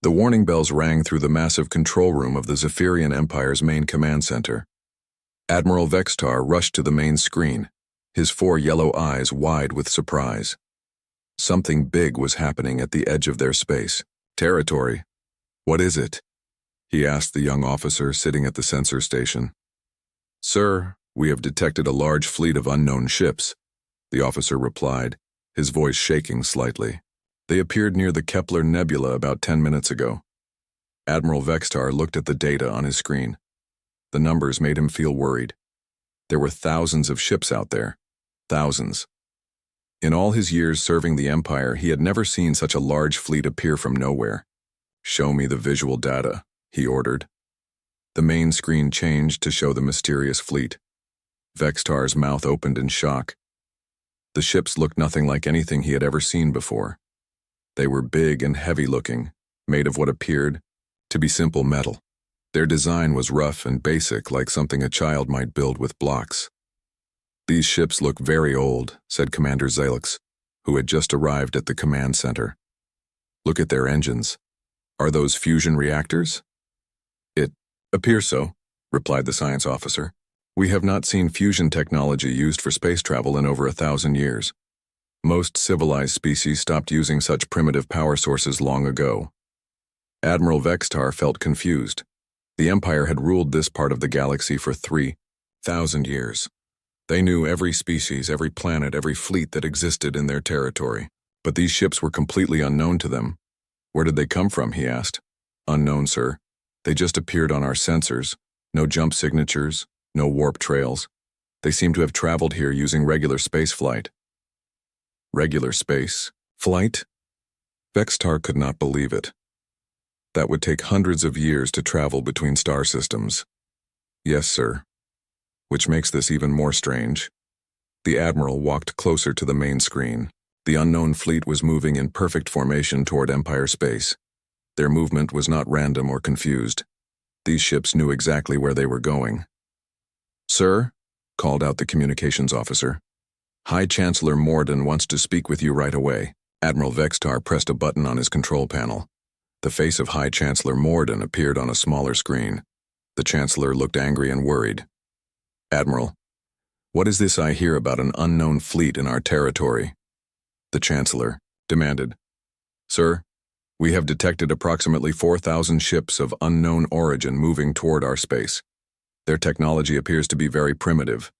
The warning bells rang through the massive control room of the Zephyrian Empire's main command center. Admiral Vextar rushed to the main screen, his 4 yellow eyes wide with surprise. Something big was happening at the edge of their space. Territory. What is it? He asked the young officer sitting at the sensor station. Sir, we have detected a large fleet of unknown ships, the officer replied, his voice shaking slightly. They appeared near the Kepler Nebula about 10 minutes ago. Admiral Vextar looked at the data on his screen. The numbers made him feel worried. There were thousands of ships out there. Thousands. In all his years serving the Empire, he had never seen such a large fleet appear from nowhere. Show me the visual data, he ordered. The main screen changed to show the mysterious fleet. Vextar's mouth opened in shock. The ships looked nothing like anything he had ever seen before. They were big and heavy-looking, made of what appeared to be simple metal. Their design was rough and basic, like something a child might build with blocks. These ships look very old, said Commander Zalix, who had just arrived at the command center. Look at their engines. Are those fusion reactors? It appears so, replied the science officer. We have not seen fusion technology used for space travel in over 1,000 years. Most civilized species stopped using such primitive power sources long ago. Admiral Vextar felt confused. The Empire had ruled this part of the galaxy for 3,000 years. They knew every species, every planet, every fleet that existed in their territory. But these ships were completely unknown to them. Where did they come from, he asked. Unknown, sir. They just appeared on our sensors. No jump signatures, no warp trails. They seem to have traveled here using regular space flight. Regular space flight? Vextar could not believe it. That would take hundreds of years to travel between star systems. Yes, sir. Which makes this even more strange. The Admiral walked closer to the main screen. The unknown fleet was moving in perfect formation toward Empire space. Their movement was not random or confused. These ships knew exactly where they were going. Sir, called out the communications officer. High Chancellor Morden wants to speak with you right away. Admiral Vextar pressed a button on his control panel. The face of High Chancellor Morden appeared on a smaller screen. The Chancellor looked angry and worried. Admiral, what is this I hear about an unknown fleet in our territory? The Chancellor demanded. Sir, we have detected approximately 4,000 ships of unknown origin moving toward our space. Their technology appears to be very primitive,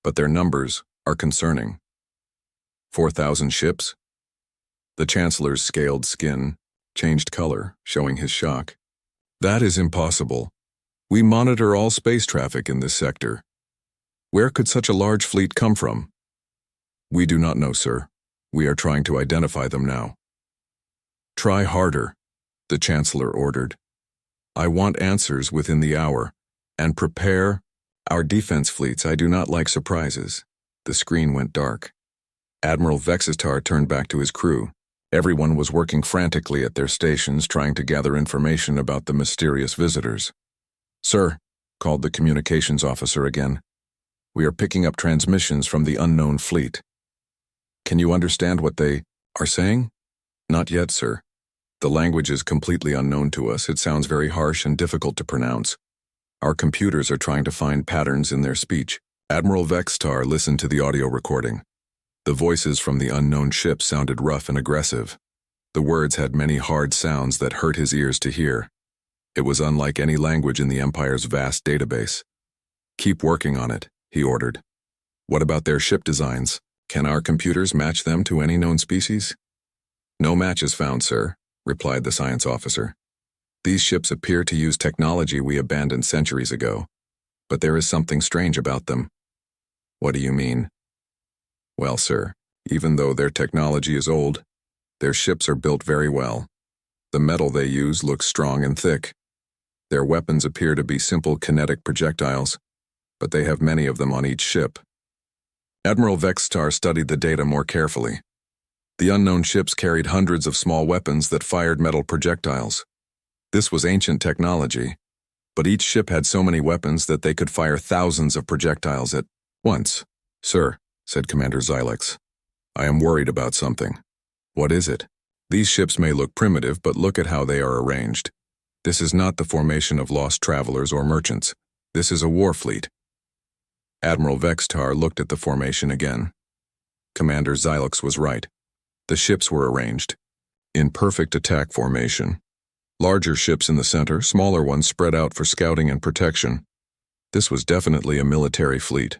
but their numbers are concerning. 4,000 ships? The Chancellor's scaled skin changed color, showing his shock. That is impossible. We monitor all space traffic in this sector. Where could such a large fleet come from? We do not know, sir. We are trying to identify them now. Try harder, the Chancellor ordered. I want answers within the hour, and prepare our defense fleets. I do not like surprises. The screen went dark. Admiral Vextar turned back to his crew. Everyone was working frantically at their stations trying to gather information about the mysterious visitors. Sir, called the communications officer again. We are picking up transmissions from the unknown fleet. Can you understand what they are saying? Not yet, sir. The language is completely unknown to us. It sounds very harsh and difficult to pronounce. Our computers are trying to find patterns in their speech. Admiral Vextar listened to the audio recording. The voices from the unknown ship sounded rough and aggressive. The words had many hard sounds that hurt his ears to hear. It was unlike any language in the Empire's vast database. Keep working on it, he ordered. What about their ship designs? Can our computers match them to any known species? No match is found, sir, replied the science officer. These ships appear to use technology we abandoned centuries ago, but there is something strange about them. What do you mean? Well, sir, even though their technology is old, their ships are built very well. The metal they use looks strong and thick. Their weapons appear to be simple kinetic projectiles, but they have many of them on each ship. Admiral Vextar studied the data more carefully. The unknown ships carried hundreds of small weapons that fired metal projectiles. This was ancient technology, but each ship had so many weapons that they could fire thousands of projectiles at once. Sir, said Commander Zalix, I am worried about something. What is it? These ships may look primitive, but look at how they are arranged. This is not the formation of lost travelers or merchants. This is a war fleet. Admiral Vextar looked at the formation again. Commander Xylix was right. The ships were arranged in perfect attack formation. Larger ships in the center, smaller ones spread out for scouting and protection. This was definitely a military fleet.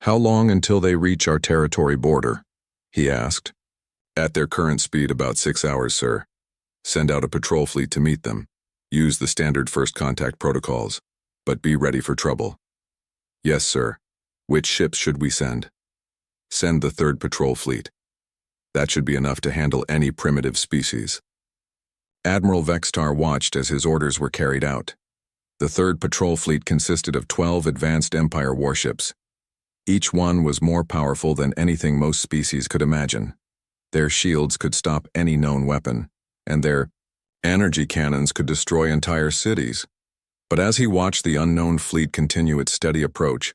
"How long until they reach our territory border?" he asked. "At their current speed, about 6 hours, sir. Send out a patrol fleet to meet them. Use the standard first contact protocols, but be ready for trouble." "Yes, sir. Which ships should we send?" "Send the 3rd Patrol Fleet. That should be enough to handle any primitive species." Admiral Vextar watched as his orders were carried out. The 3rd Patrol Fleet consisted of 12 advanced Empire warships. Each one was more powerful than anything most species could imagine. Their shields could stop any known weapon, and their energy cannons could destroy entire cities. But as he watched the unknown fleet continue its steady approach,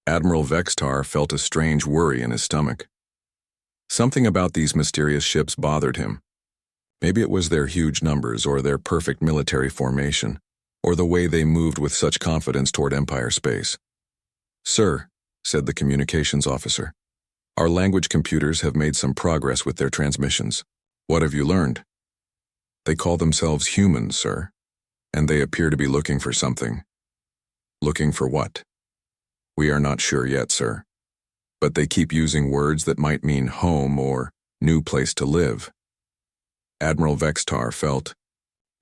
Admiral Vextar felt a strange worry in his stomach. Something about these mysterious ships bothered him. Maybe it was their huge numbers, or their perfect military formation, or the way they moved with such confidence toward Empire space. "Sir," said the communications officer, "our language computers have made some progress with their transmissions. What have you learned?" "They call themselves humans, sir, and they appear to be looking for something." "Looking for what?" "We are not sure yet, sir. But they keep using words that might mean home or new place to live." Admiral Vextar felt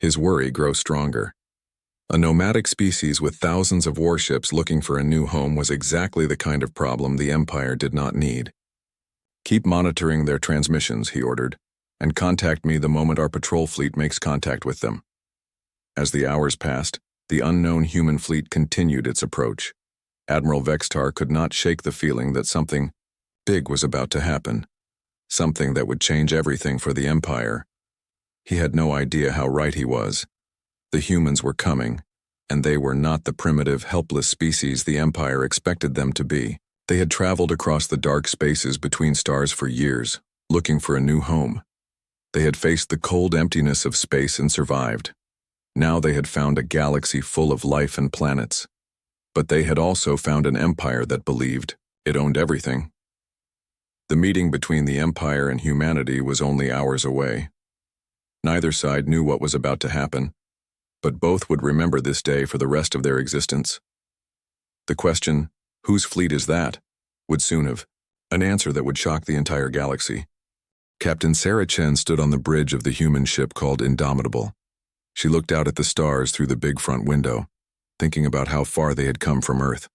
his worry grow stronger. A nomadic species with thousands of warships looking for a new home was exactly the kind of problem the Empire did not need. "Keep monitoring their transmissions," he ordered, "and contact me the moment our patrol fleet makes contact with them." As the hours passed, the unknown human fleet continued its approach. Admiral Vextar could not shake the feeling that something big was about to happen, something that would change everything for the Empire. He had no idea how right he was. The humans were coming, and they were not the primitive, helpless species the Empire expected them to be. They had traveled across the dark spaces between stars for years, looking for a new home. They had faced the cold emptiness of space and survived. Now they had found a galaxy full of life and planets. But they had also found an empire that believed it owned everything. The meeting between the Empire and humanity was only hours away. Neither side knew what was about to happen, but both would remember this day for the rest of their existence. The question, "Whose fleet is that?" would soon have an answer that would shock the entire galaxy. Captain Sarah Chen stood on the bridge of the human ship called Indomitable. She looked out at the stars through the big front window, thinking about how far they had come from Earth.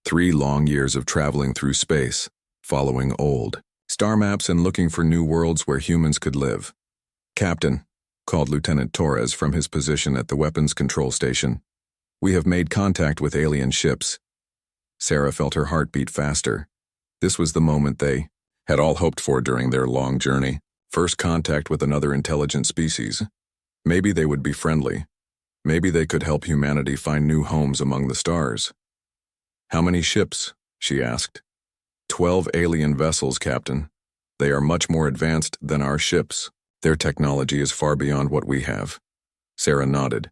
3 long years of traveling through space, following old star maps and looking for new worlds where humans could live. "Captain," called Lieutenant Torres from his position at the weapons control station, "we have made contact with alien ships." Sarah felt her heart beat faster. This was the moment they had all hoped for during their long journey. First contact with another intelligent species. Maybe they would be friendly. Maybe they could help humanity find new homes among the stars. "How many ships?" she asked. 12 alien vessels, Captain. They are much more advanced than our ships. Their technology is far beyond what we have." Sarah nodded.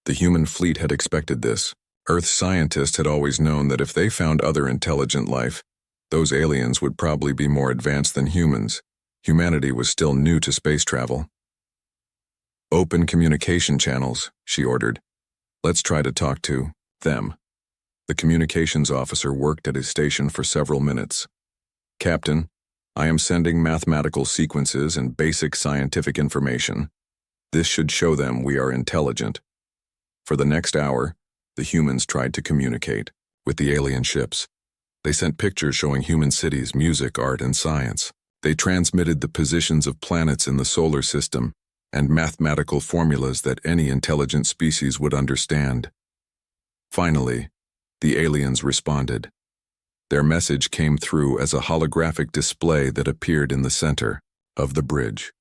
The human fleet had expected this. Earth scientists had always known that if they found other intelligent life, those aliens would probably be more advanced than humans. Humanity was still new to space travel. "Open communication channels," she ordered. "Let's try to talk to them." The communications officer worked at his station for several minutes. "Captain, I am sending mathematical sequences and basic scientific information. This should show them we are intelligent." For the next hour, the humans tried to communicate with the alien ships. They sent pictures showing human cities, music, art, and science. They transmitted the positions of planets in the solar system and mathematical formulas that any intelligent species would understand. Finally, the aliens responded. Their message came through as a holographic display that appeared in the center of the bridge.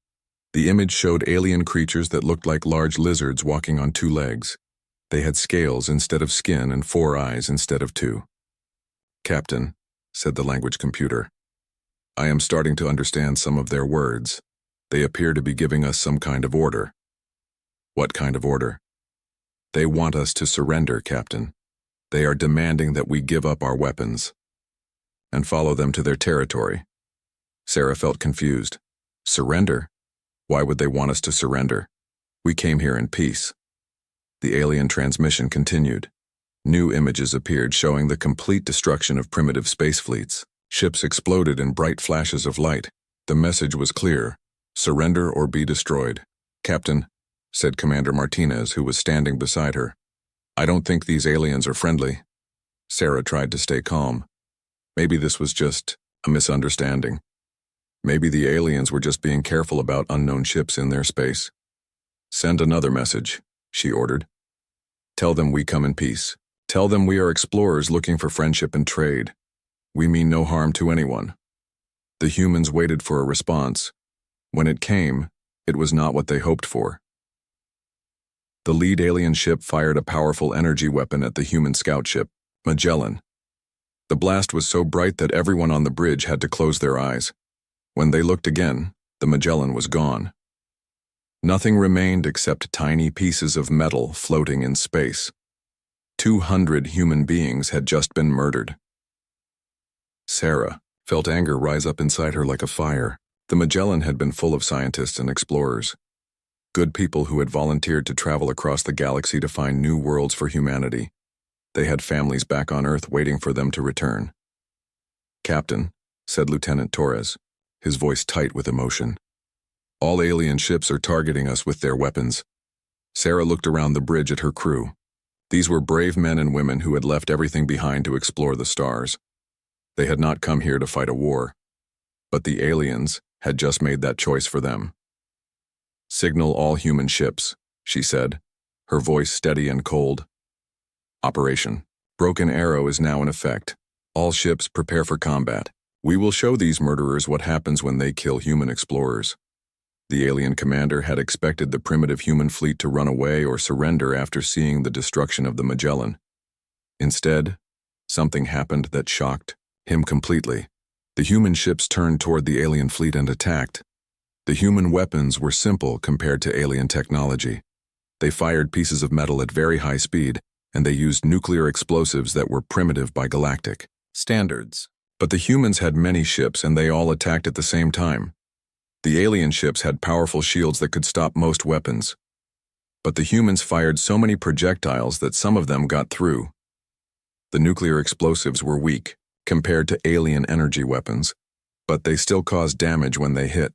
The image showed alien creatures that looked like large lizards walking on 2 legs. They had scales instead of skin and 4 eyes instead of 2. "Captain," said the language computer, "I am starting to understand some of their words. They appear to be giving us some kind of order. What kind of order? They want us to surrender, Captain. They are demanding that we give up our weapons and follow them to their territory. Sarah felt confused. Surrender? Why would they want us to surrender? We came here in peace. The alien transmission continued. New images appeared showing the complete destruction of primitive space fleets. Ships exploded in bright flashes of light. The message was clear: surrender or be destroyed. Captain, said Commander Martinez, who was standing beside her, I don't think these aliens are friendly. Sarah tried to stay calm. Maybe this was just a misunderstanding. Maybe the aliens were just being careful about unknown ships in their space. Send another message, she ordered. Tell them we come in peace. Tell them we are explorers looking for friendship and trade. We mean no harm to anyone. The humans waited for a response. When it came, it was not what they hoped for. The lead alien ship fired a powerful energy weapon at the human scout ship, Magellan. The blast was so bright that everyone on the bridge had to close their eyes. When they looked again, the Magellan was gone. Nothing remained except tiny pieces of metal floating in space. 200 human beings had just been murdered. Sarah felt anger rise up inside her like a fire. The Magellan had been full of scientists and explorers. Good people who had volunteered to travel across the galaxy to find new worlds for humanity. They had families back on Earth waiting for them to return. Captain, said Lieutenant Torres, his voice tight with emotion. All alien ships are targeting us with their weapons. Sarah looked around the bridge at her crew. These were brave men and women who had left everything behind to explore the stars. They had not come here to fight a war, but the aliens had just made that choice for them. Signal all human ships, she said, her voice steady and cold. Operation Broken Arrow is now in effect. All ships prepare for combat. We will show these murderers what happens when they kill human explorers. The alien commander had expected the primitive human fleet to run away or surrender after seeing the destruction of the Magellan. Instead, something happened that shocked him completely. The human ships turned toward the alien fleet and attacked. The human weapons were simple compared to alien technology. They fired pieces of metal at very high speed, and they used nuclear explosives that were primitive by galactic standards. But the humans had many ships and they all attacked at the same time. The alien ships had powerful shields that could stop most weapons. But the humans fired so many projectiles that some of them got through. The nuclear explosives were weak compared to alien energy weapons, but they still caused damage when they hit.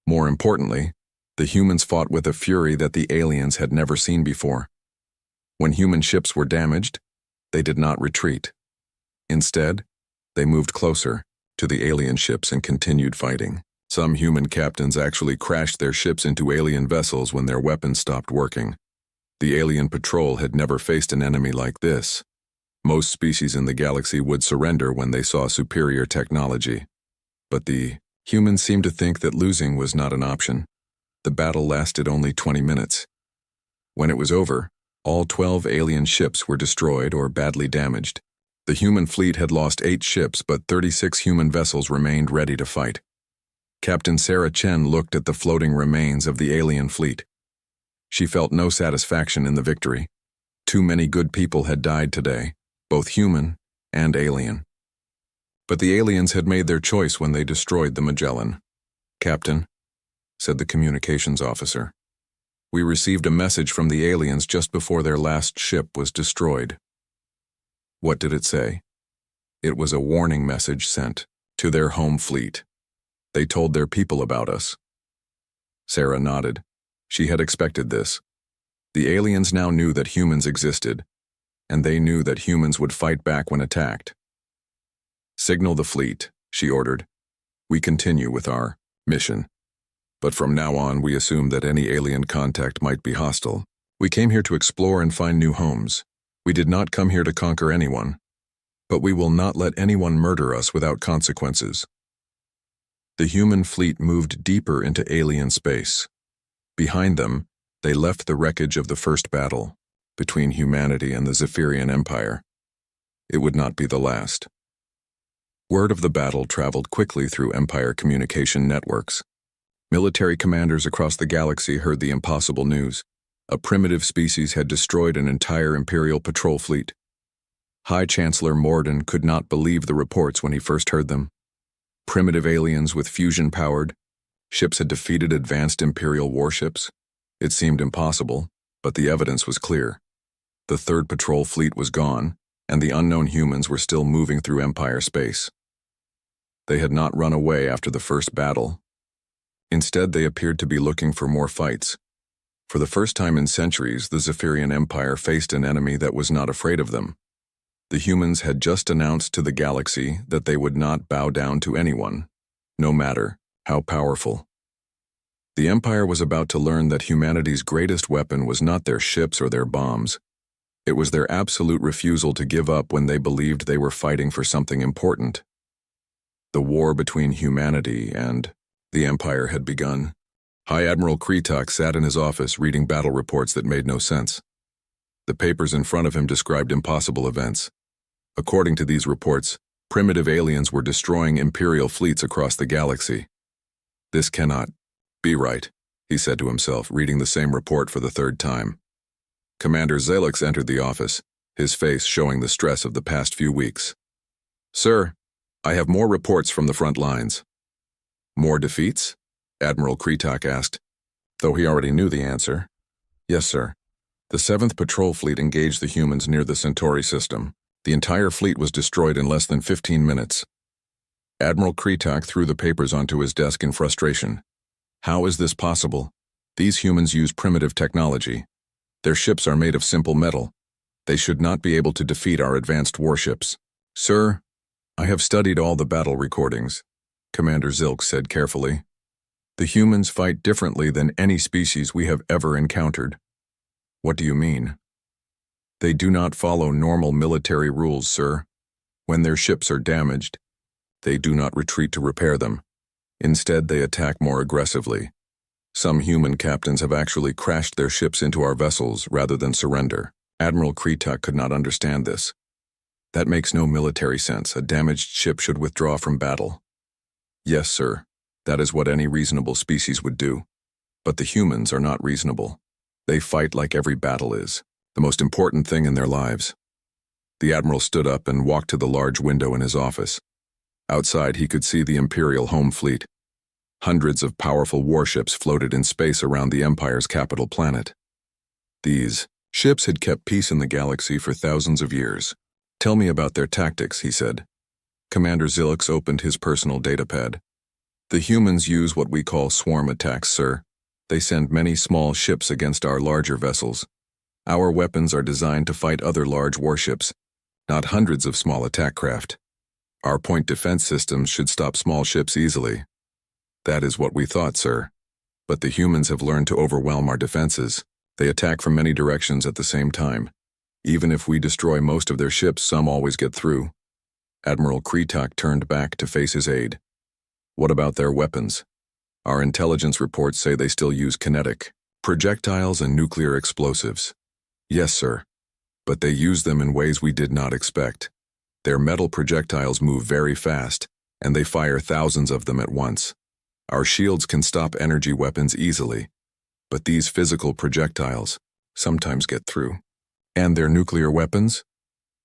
More importantly, the humans fought with a fury that the aliens had never seen before. When human ships were damaged, they did not retreat. Instead, they moved closer to the alien ships and continued fighting. Some human captains actually crashed their ships into alien vessels when their weapons stopped working. The alien patrol had never faced an enemy like this. Most species in the galaxy would surrender when they saw superior technology. But the humans seemed to think that losing was not an option. The battle lasted only 20 minutes. When it was over, all 12 alien ships were destroyed or badly damaged. The human fleet had lost 8 ships, but 36 human vessels remained ready to fight. Captain Sarah Chen looked at the floating remains of the alien fleet. She felt no satisfaction in the victory. Too many good people had died today, both human and alien. But the aliens had made their choice when they destroyed the Magellan. Captain, said the communications officer, we received a message from the aliens just before their last ship was destroyed. What did it say? It was a warning message sent to their home fleet. They told their people about us. Sarah nodded. She had expected this. The aliens now knew that humans existed, and they knew that humans would fight back when attacked. Signal the fleet, she ordered. We continue with our mission. But from now on, we assume that any alien contact might be hostile. We came here to explore and find new homes. We did not come here to conquer anyone. But we will not let anyone murder us without consequences. The human fleet moved deeper into alien space. Behind them, they left the wreckage of the first battle between humanity and the Zephyrian Empire. It would not be the last. Word of the battle traveled quickly through Empire communication networks. Military commanders across the galaxy heard the impossible news. A primitive species had destroyed an entire Imperial patrol fleet. High Chancellor Morden could not believe the reports when he first heard them. Primitive aliens with fusion-powered ships had defeated advanced Imperial warships. It seemed impossible, but the evidence was clear. The third patrol fleet was gone, and the unknown humans were still moving through Empire space. They had not run away after the first battle. Instead, they appeared to be looking for more fights. For the first time in centuries, the Zephyrian Empire faced an enemy that was not afraid of them. The humans had just announced to the galaxy that they would not bow down to anyone, no matter how powerful. The Empire was about to learn that humanity's greatest weapon was not their ships or their bombs. It was their absolute refusal to give up when they believed they were fighting for something important. The war between humanity and the Empire had begun. High Admiral Kretok sat in his office reading battle reports that made no sense. The papers in front of him described impossible events. According to these reports, primitive aliens were destroying Imperial fleets across the galaxy. This cannot be right, he said to himself, reading the same report for the third time. Commander Zelix entered the office, his face showing the stress of the past few weeks. "Sir, I have more reports from the front lines." "More defeats?" Admiral Kretok asked, though he already knew the answer. "Yes, sir. The 7th Patrol Fleet engaged the humans near the Centauri system. The entire fleet was destroyed in less than 15 minutes. Admiral Kretok threw the papers onto his desk in frustration. How is this possible? These humans use primitive technology. Their ships are made of simple metal. They should not be able to defeat our advanced warships. "Sir, I have studied all the battle recordings," Commander Zilk said carefully. "The humans fight differently than any species we have ever encountered." "What do you mean?" "They do not follow normal military rules, sir. When their ships are damaged, they do not retreat to repair them. Instead, they attack more aggressively. Some human captains have actually crashed their ships into our vessels rather than surrender." Admiral Kretok could not understand this. "That makes no military sense. A damaged ship should withdraw from battle." "Yes, sir. That is what any reasonable species would do. But the humans are not reasonable. They fight like every battle is, the most important thing in their lives." The Admiral stood up and walked to the large window in his office. Outside, he could see the Imperial home fleet. Hundreds of powerful warships floated in space around the Empire's capital planet. These ships had kept peace in the galaxy for thousands of years. "Tell me about their tactics," he said. Commander Zilix opened his personal datapad. "The humans use what we call swarm attacks, sir. They send many small ships against our larger vessels. Our weapons are designed to fight other large warships, not hundreds of small attack craft. Our point defense systems should stop small ships easily." "That is what we thought, sir. But the humans have learned to overwhelm our defenses. They attack from many directions at the same time. Even if we destroy most of their ships, some always get through." Admiral Kretok turned back to face his aide. "What about their weapons?" "Our intelligence reports say they still use kinetic projectiles and nuclear explosives." "Yes, sir. But they use them in ways we did not expect. Their metal projectiles move very fast, and they fire thousands of them at once. Our shields can stop energy weapons easily, but these physical projectiles sometimes get through." "And their nuclear weapons?"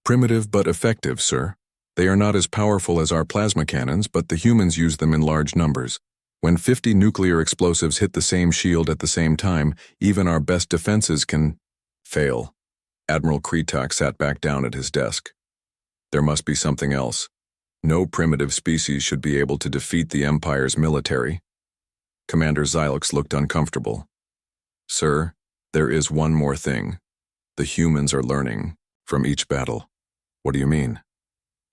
"Primitive but effective, sir. They are not as powerful as our plasma cannons, but the humans use them in large numbers. When 50 nuclear explosives hit the same shield at the same time, even our best defenses can fail." Admiral Kretok sat back down at his desk. "There must be something else. No primitive species should be able to defeat the Empire's military." Commander Zilix looked uncomfortable. "Sir, there is one more thing. The humans are learning from each battle." "What do you mean?"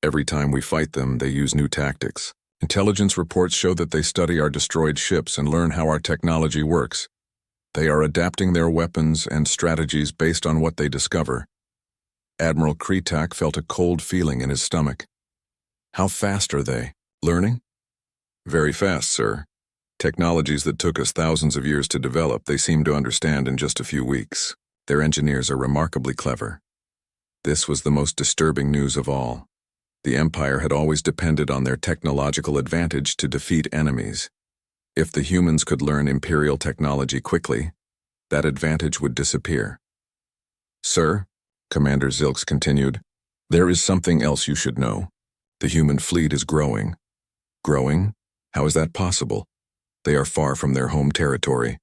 "Every time we fight them, they use new tactics. Intelligence reports show that they study our destroyed ships and learn how our technology works. They are adapting their weapons and strategies based on what they discover." Admiral Kretok felt a cold feeling in his stomach. "How fast are they learning?" "Very fast, sir. Technologies that took us thousands of years to develop, they seem to understand in just a few weeks. Their engineers are remarkably clever." This was the most disturbing news of all. The Empire had always depended on their technological advantage to defeat enemies. If the humans could learn Imperial technology quickly, that advantage would disappear. Sir, Commander Zilks continued, there is something else you should know. The human fleet is growing. Growing? How is that possible? They are far from their home territory.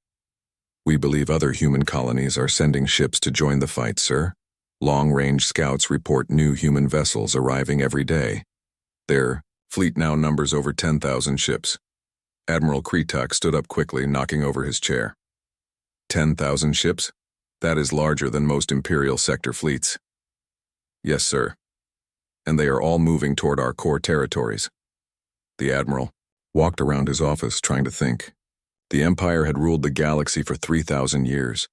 We believe other human colonies are sending ships to join the fight, sir. Long-range scouts report new human vessels arriving every day. Their fleet now numbers over 10,000 ships. Admiral Kretak stood up quickly, knocking over his chair. 10,000 ships? That is larger than most Imperial sector fleets. Yes, sir. And they are all moving toward our core territories. The Admiral walked around his office trying to think. The Empire had ruled the galaxy for 3,000 years.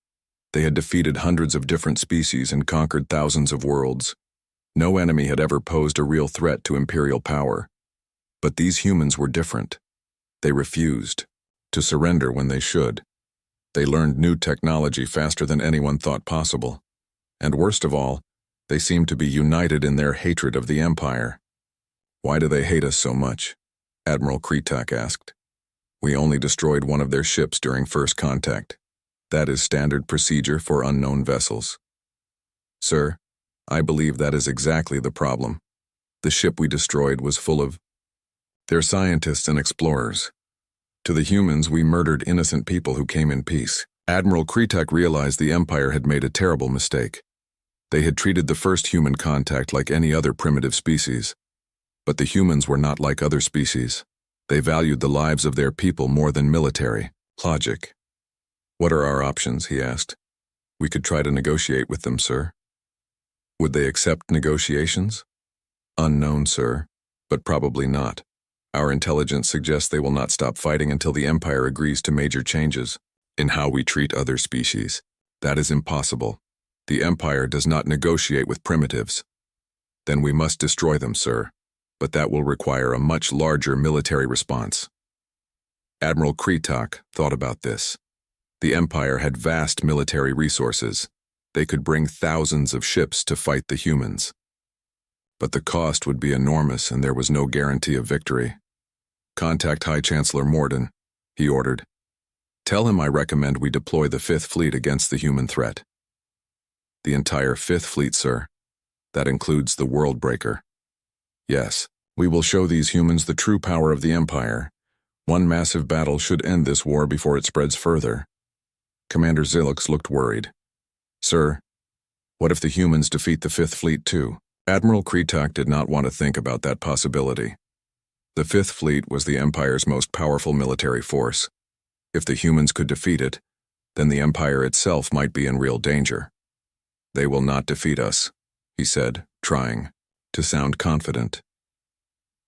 They had defeated hundreds of different species and conquered thousands of worlds. No enemy had ever posed a real threat to Imperial power. But these humans were different. They refused to surrender when they should. They learned new technology faster than anyone thought possible. And worst of all, they seemed to be united in their hatred of the Empire. Why do they hate us so much? Admiral Kretak asked. We only destroyed one of their ships during first contact. That is standard procedure for unknown vessels. Sir, I believe that is exactly the problem. The ship we destroyed was full of their scientists and explorers. To the humans, we murdered innocent people who came in peace. Admiral Kretak realized the Empire had made a terrible mistake. They had treated the first human contact like any other primitive species. But the humans were not like other species. They valued the lives of their people more than military logic. What are our options? He asked. We could try to negotiate with them, sir. Would they accept negotiations? Unknown, sir, but probably not. Our intelligence suggests they will not stop fighting until the Empire agrees to major changes in how we treat other species. That is impossible. The Empire does not negotiate with primitives. Then we must destroy them, sir. But that will require a much larger military response. Admiral Kretak thought about this. The Empire had vast military resources. They could bring thousands of ships to fight the humans. But the cost would be enormous and there was no guarantee of victory. Contact High Chancellor Morden, he ordered. Tell him I recommend we deploy the 5th Fleet against the human threat. The entire 5th Fleet, sir. That includes the World Breaker. Yes, we will show these humans the true power of the Empire. One massive battle should end this war before it spreads further. Commander Zilix looked worried. Sir, what if the humans defeat the 5th Fleet too? Admiral Kretak did not want to think about that possibility. The 5th Fleet was the Empire's most powerful military force. If the humans could defeat it, then the Empire itself might be in real danger. They will not defeat us, he said, trying to sound confident.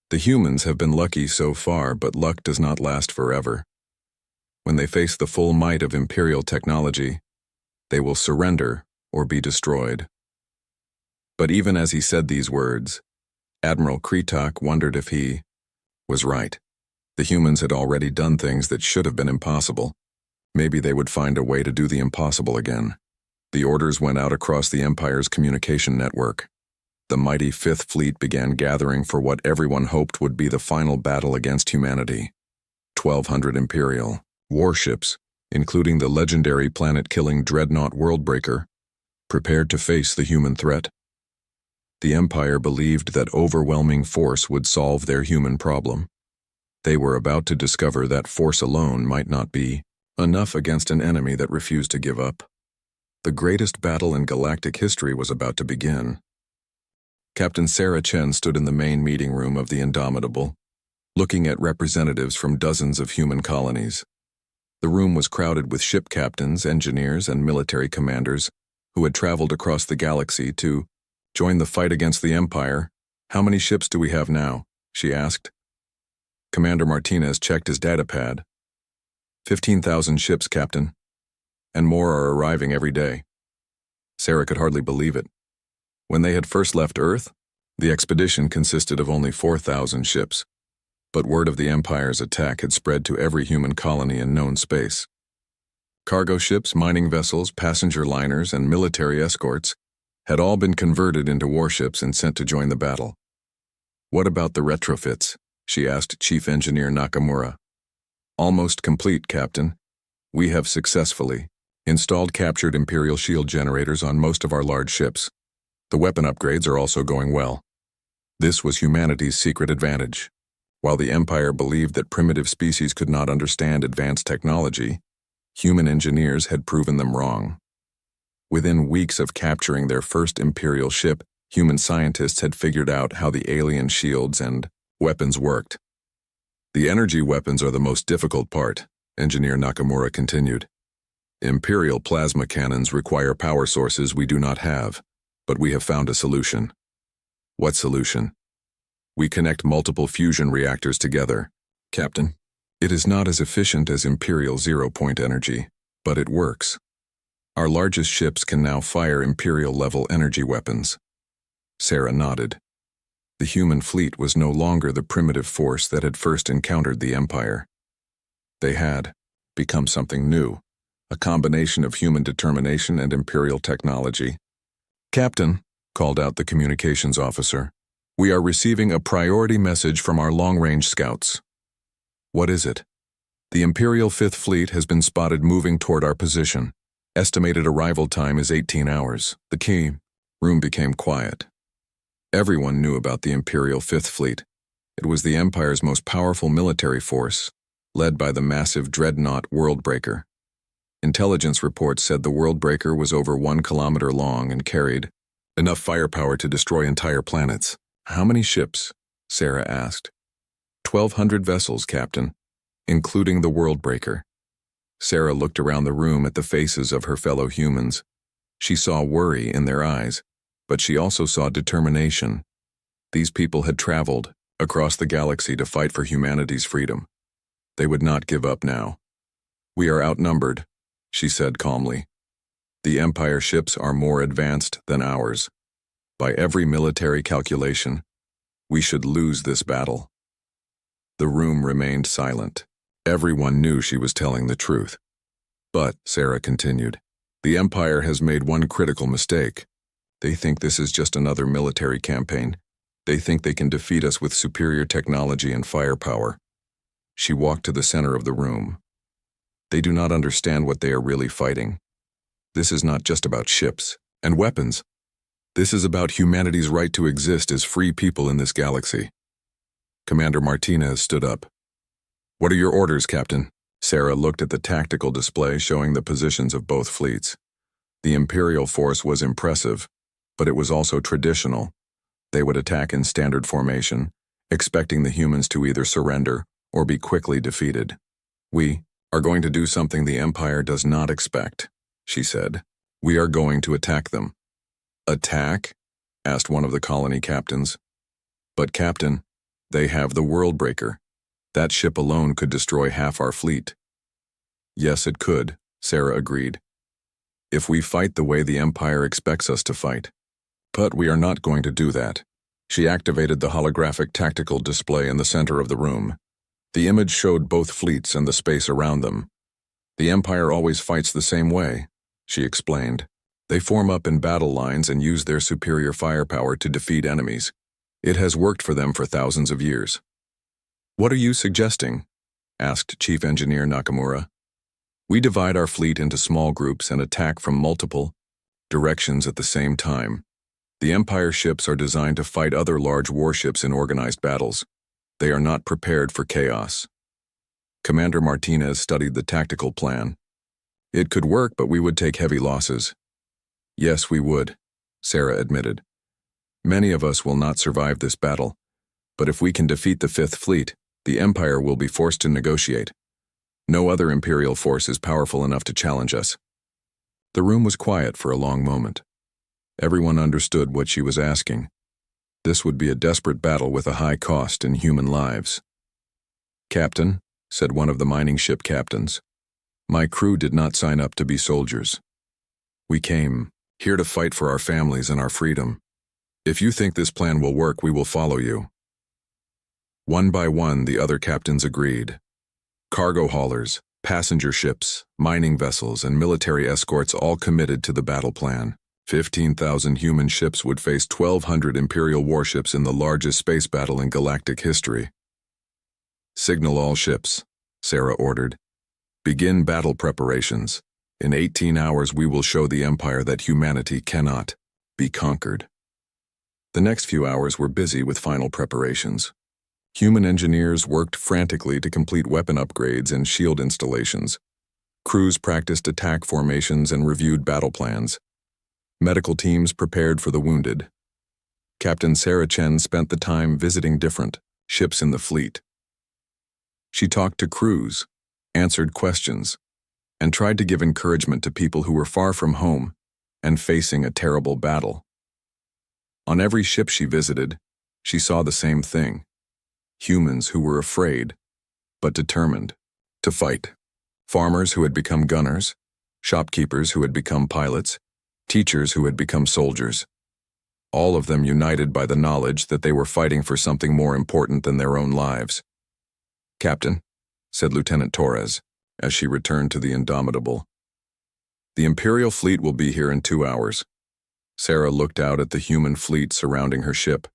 The humans have been lucky so far, but luck does not last forever. When they face the full might of Imperial technology, they will surrender or be destroyed. But even as he said these words, Admiral Kretak wondered if he was right. The humans had already done things that should have been impossible. Maybe they would find a way to do the impossible again. The orders went out across the Empire's communication network. The mighty 5th Fleet began gathering for what everyone hoped would be the final battle against humanity. 1,200 Imperial warships, including the legendary planet-killing dreadnought Worldbreaker, prepared to face the human threat. The Empire believed that overwhelming force would solve their human problem. They were about to discover that force alone might not be enough against an enemy that refused to give up. The greatest battle in galactic history was about to begin. Captain Sarah Chen stood in the main meeting room of the Indomitable, looking at representatives from dozens of human colonies. The room was crowded with ship captains, engineers, and military commanders who had traveled across the galaxy to join the fight against the Empire. How many ships do we have now? She asked. Commander Martinez checked his datapad. 15,000 ships, Captain. And more are arriving every day. Sarah could hardly believe it. When they had first left Earth, the expedition consisted of only 4,000 ships. But word of the Empire's attack had spread to every human colony in known space. Cargo ships, mining vessels, passenger liners, and military escorts had all been converted into warships and sent to join the battle. What about the retrofits? She asked Chief Engineer Nakamura. Almost complete, Captain. We have successfully installed captured Imperial shield generators on most of our large ships. The weapon upgrades are also going well. This was humanity's secret advantage. While the Empire believed that primitive species could not understand advanced technology, human engineers had proven them wrong. Within weeks of capturing their first Imperial ship, human scientists had figured out how the alien shields and weapons worked. The energy weapons are the most difficult part, Engineer Nakamura continued. Imperial plasma cannons require power sources we do not have, but we have found a solution. What solution? We connect multiple fusion reactors together, Captain. It is not as efficient as Imperial zero-point energy, but it works. Our largest ships can now fire Imperial-level energy weapons. Sarah nodded. The human fleet was no longer the primitive force that had first encountered the Empire. They had become something new, a combination of human determination and Imperial technology. Captain, called out the communications officer, we are receiving a priority message from our long-range scouts. What is it? The Imperial Fifth Fleet has been spotted moving toward our position. Estimated arrival time is 18 hours. The key room became quiet. Everyone knew about the Imperial Fifth Fleet. It was the Empire's most powerful military force, led by the massive dreadnought Worldbreaker. Intelligence reports said the Worldbreaker was over 1 kilometer long and carried enough firepower to destroy entire planets. How many ships? Sarah asked. 1,200 vessels, Captain, including the Worldbreaker. Sarah looked around the room at the faces of her fellow humans. She saw worry in their eyes, but she also saw determination. These people had traveled across the galaxy to fight for humanity's freedom. They would not give up now. We are outnumbered, she said calmly. The Empire ships are more advanced than ours. By every military calculation, we should lose this battle. The room remained silent. Everyone knew she was telling the truth. But, Sarah continued, the Empire has made one critical mistake. They think this is just another military campaign. They think they can defeat us with superior technology and firepower. She walked to the center of the room. They do not understand what they are really fighting. This is not just about ships and weapons. This is about humanity's right to exist as free people in this galaxy. Commander Martinez stood up. What are your orders, Captain? Sarah looked at the tactical display showing the positions of both fleets. The Imperial force was impressive, but it was also traditional. They would attack in standard formation, expecting the humans to either surrender or be quickly defeated. We are going to do something the Empire does not expect, she said. We are going to attack them. Attack? Asked one of the colony captains. But Captain, they have the Worldbreaker. That ship alone could destroy half our fleet. Yes, it could, Sarah agreed. If we fight the way the Empire expects us to fight. But we are not going to do that. She activated the holographic tactical display in the center of the room. The image showed both fleets and the space around them. The Empire always fights the same way, she explained. They form up in battle lines and use their superior firepower to defeat enemies. It has worked for them for thousands of years. What are you suggesting? Asked Chief Engineer Nakamura. We divide our fleet into small groups and attack from multiple directions at the same time. The Empire ships are designed to fight other large warships in organized battles. They are not prepared for chaos. Commander Martinez studied the tactical plan. It could work, but we would take heavy losses. Yes, we would, Sarah admitted. Many of us will not survive this battle, but if we can defeat the Fifth Fleet, the Empire will be forced to negotiate. No other Imperial force is powerful enough to challenge us. The room was quiet for a long moment. Everyone understood what she was asking. This would be a desperate battle with a high cost in human lives. Captain, said one of the mining ship captains, my crew did not sign up to be soldiers. We came here to fight for our families and our freedom. If you think this plan will work, we will follow you. One by one, the other captains agreed. Cargo haulers, passenger ships, mining vessels, and military escorts all committed to the battle plan. 15,000 human ships would face 1,200 Imperial warships in the largest space battle in galactic history. Signal all ships, Sarah ordered. Begin battle preparations. In 18 hours we will show the Empire that humanity cannot be conquered. The next few hours were busy with final preparations. Human engineers worked frantically to complete weapon upgrades and shield installations. Crews practiced attack formations and reviewed battle plans. Medical teams prepared for the wounded. Captain Sarah Chen spent the time visiting different ships in the fleet. She talked to crews, answered questions, and tried to give encouragement to people who were far from home and facing a terrible battle. On every ship she visited, she saw the same thing: humans who were afraid, but determined to fight. Farmers who had become gunners, shopkeepers who had become pilots, teachers who had become soldiers. All of them united by the knowledge that they were fighting for something more important than their own lives. "Captain," said Lieutenant Torres, as she returned to the Indomitable, "the Imperial fleet will be here in 2 hours." Sarah looked out at the human fleet surrounding her ship.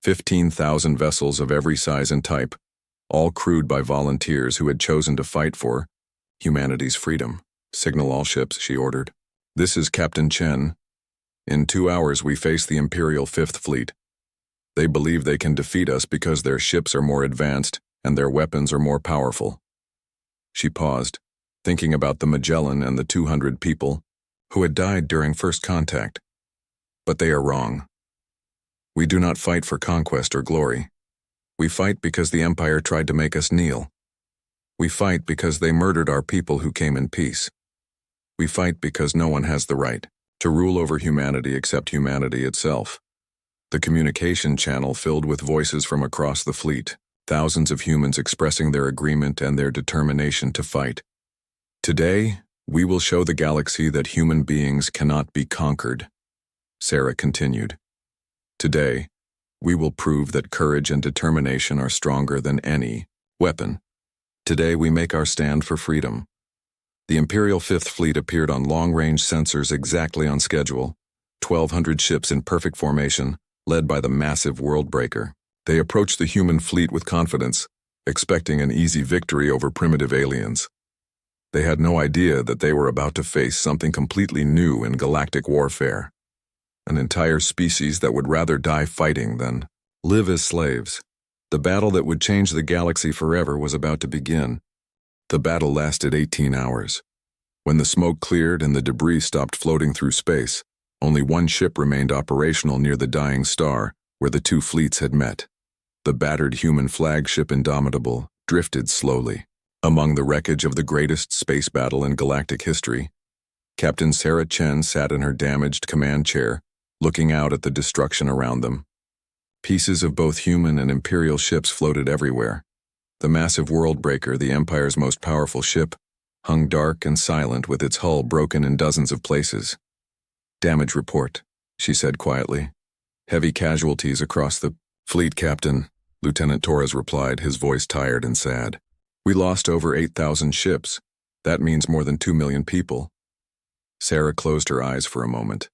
15,000 vessels of every size and type, all crewed by volunteers who had chosen to fight for humanity's freedom. "Signal all ships," she ordered. "This is Captain Chen. In 2 hours we face the Imperial Fifth Fleet. They believe they can defeat us because their ships are more advanced and their weapons are more powerful." She paused, thinking about the Magellan and the 200 people who had died during first contact. But they are wrong. We do not fight for conquest or glory. We fight because the Empire tried to make us kneel. We fight because they murdered our people who came in peace. We fight because no one has the right to rule over humanity except humanity itself. The communication channel filled with voices from across the fleet, thousands of humans expressing their agreement and their determination to fight. "Today, we will show the galaxy that human beings cannot be conquered," Sarah continued. "Today, we will prove that courage and determination are stronger than any weapon. Today we make our stand for freedom." The Imperial Fifth Fleet appeared on long-range sensors exactly on schedule, 1,200 ships in perfect formation, led by the massive Worldbreaker. They approached the human fleet with confidence, expecting an easy victory over primitive aliens. They had no idea that they were about to face something completely new in galactic warfare. An entire species that would rather die fighting than live as slaves. The battle that would change the galaxy forever was about to begin. The battle lasted 18 hours. When the smoke cleared and the debris stopped floating through space, only one ship remained operational near the dying star where the two fleets had met. The battered human flagship Indomitable drifted slowly. Among the wreckage of the greatest space battle in galactic history, Captain Sarah Chen sat in her damaged command chair, looking out at the destruction around them. Pieces of both human and Imperial ships floated everywhere. The massive Worldbreaker, the Empire's most powerful ship, hung dark and silent with its hull broken in dozens of places. "Damage report," she said quietly. "Heavy casualties across the fleet, Captain," Lieutenant Torres replied, his voice tired and sad. "We lost over 8,000 ships. That means more than 2 million people." Sarah closed her eyes for a moment.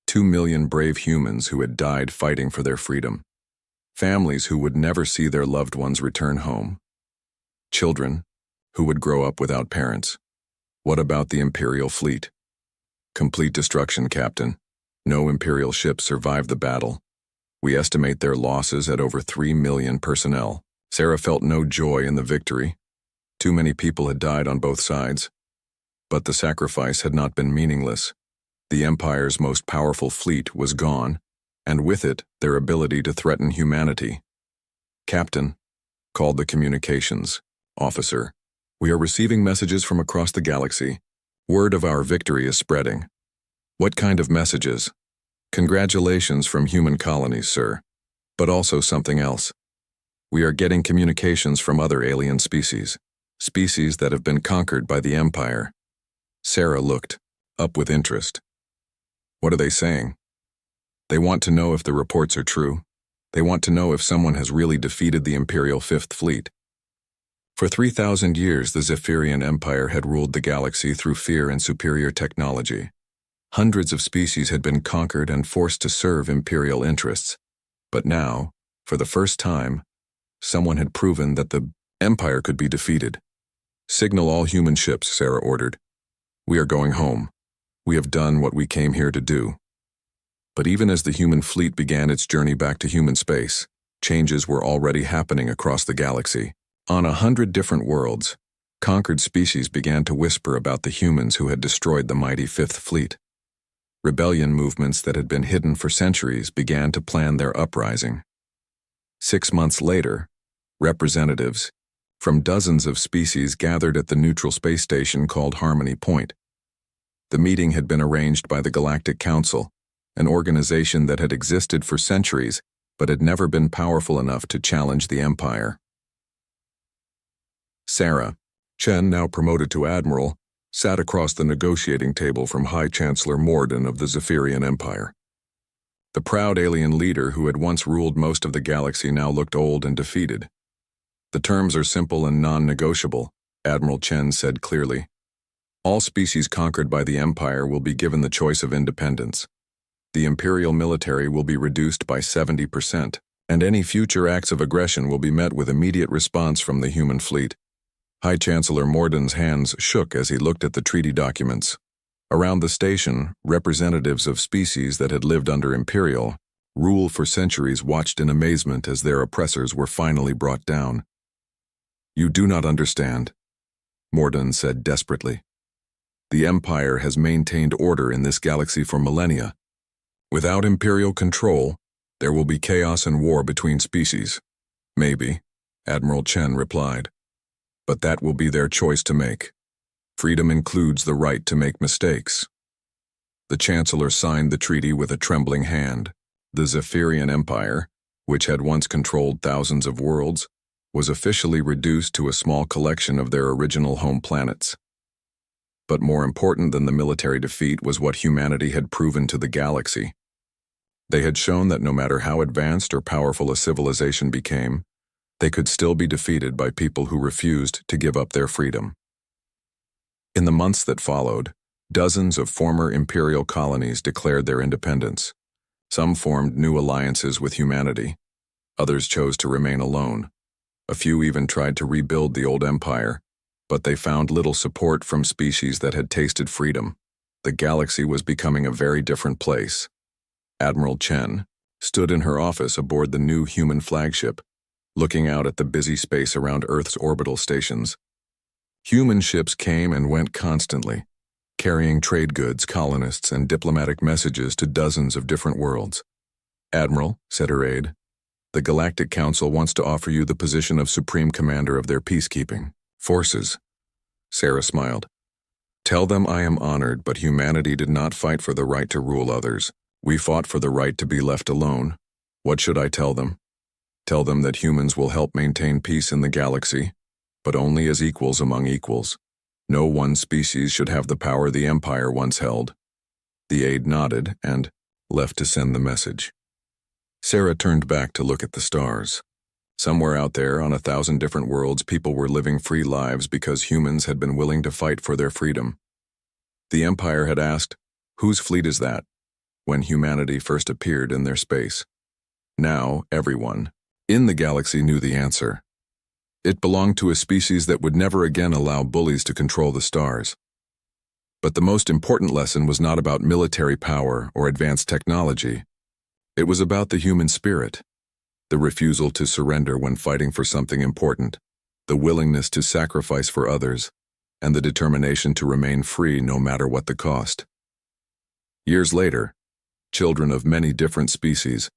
2 million brave humans who had died fighting for their freedom. Families who would never see their loved ones return home. Children who would grow up without parents. What about the Imperial fleet? "Complete destruction, Captain. No Imperial ships survived the battle. We estimate their losses at over 3 million personnel." Sarah felt no joy in the victory. Too many people had died on both sides. But the sacrifice had not been meaningless. The Empire's most powerful fleet was gone, and with it, their ability to threaten humanity. "Captain," called the communications officer, "we are receiving messages from across the galaxy. Word of our victory is spreading." "What kind of messages?" "Congratulations from human colonies, sir. But also something else. We are getting communications from other alien species. Species that have been conquered by the Empire." Sarah looked up with interest. "What are they saying?" "They want to know if the reports are true. They want to know if someone has really defeated the Imperial Fifth Fleet." For 3,000 years, the Zephyrian Empire had ruled the galaxy through fear and superior technology. Hundreds of species had been conquered and forced to serve imperial interests. But now, for the first time, someone had proven that the Empire could be defeated. Signal all human ships, Sarah ordered. We are going home. We have done what we came here to do. But even as the human fleet began its journey back to human space, changes were already happening across the galaxy. On 100 different worlds, conquered species began to whisper about the humans who had destroyed the mighty Fifth Fleet. Rebellion movements that had been hidden for centuries began to plan their uprising. 6 months later, representatives from dozens of species gathered at the neutral space station called Harmony Point. The meeting had been arranged by the Galactic Council, an organization that had existed for centuries but had never been powerful enough to challenge the Empire. Sarah, Chen, now promoted to Admiral, sat across the negotiating table from High Chancellor Morden of the Zephyrian Empire. The proud alien leader who had once ruled most of the galaxy now looked old and defeated. The terms are simple and non-negotiable, Admiral Chen said clearly. All species conquered by the Empire will be given the choice of independence. The Imperial military will be reduced by 70%, and any future acts of aggression will be met with immediate response from the human fleet. High Chancellor Morden's hands shook as he looked at the treaty documents. Around the station, representatives of species that had lived under Imperial rule for centuries watched in amazement as their oppressors were finally brought down. You do not understand, Morden said desperately. The Empire has maintained order in this galaxy for millennia. Without Imperial control, there will be chaos and war between species. Maybe, Admiral Chen replied. But that will be their choice to make. Freedom includes the right to make mistakes. The Chancellor signed the treaty with a trembling hand. The Zephyrian Empire, which had once controlled thousands of worlds, was officially reduced to a small collection of their original home planets. But more important than the military defeat was what humanity had proven to the galaxy. They had shown that no matter how advanced or powerful a civilization became, they could still be defeated by people who refused to give up their freedom. In the months that followed, dozens of former imperial colonies declared their independence. Some formed new alliances with humanity. Others chose to remain alone. A few even tried to rebuild the old empire, but they found little support from species that had tasted freedom. The galaxy was becoming a very different place. Admiral Chen stood in her office aboard the new human flagship, looking out at the busy space around Earth's orbital stations. Human ships came and went constantly, carrying trade goods, colonists, and diplomatic messages to dozens of different worlds. Admiral, said her aide, the Galactic Council wants to offer you the position of Supreme Commander of their peacekeeping forces. Sarah smiled. Tell them I am honored, but humanity did not fight for the right to rule others. We fought for the right to be left alone. What should I tell them? Tell them that humans will help maintain peace in the galaxy, but only as equals among equals. No one species should have the power the Empire once held. The aide nodded and left to send the message. Sarah turned back to look at the stars. Somewhere out there, on 1,000 different worlds, people were living free lives because humans had been willing to fight for their freedom. The Empire had asked, "Whose fleet is that?" when humanity first appeared in their space. Now, everyone in the galaxy knew the answer. It belonged to a species that would never again allow bullies to control the stars. But the most important lesson was not about military power or advanced technology. It was about the human spirit, the refusal to surrender when fighting for something important, the willingness to sacrifice for others, and the determination to remain free no matter what the cost. Years later, children of many different species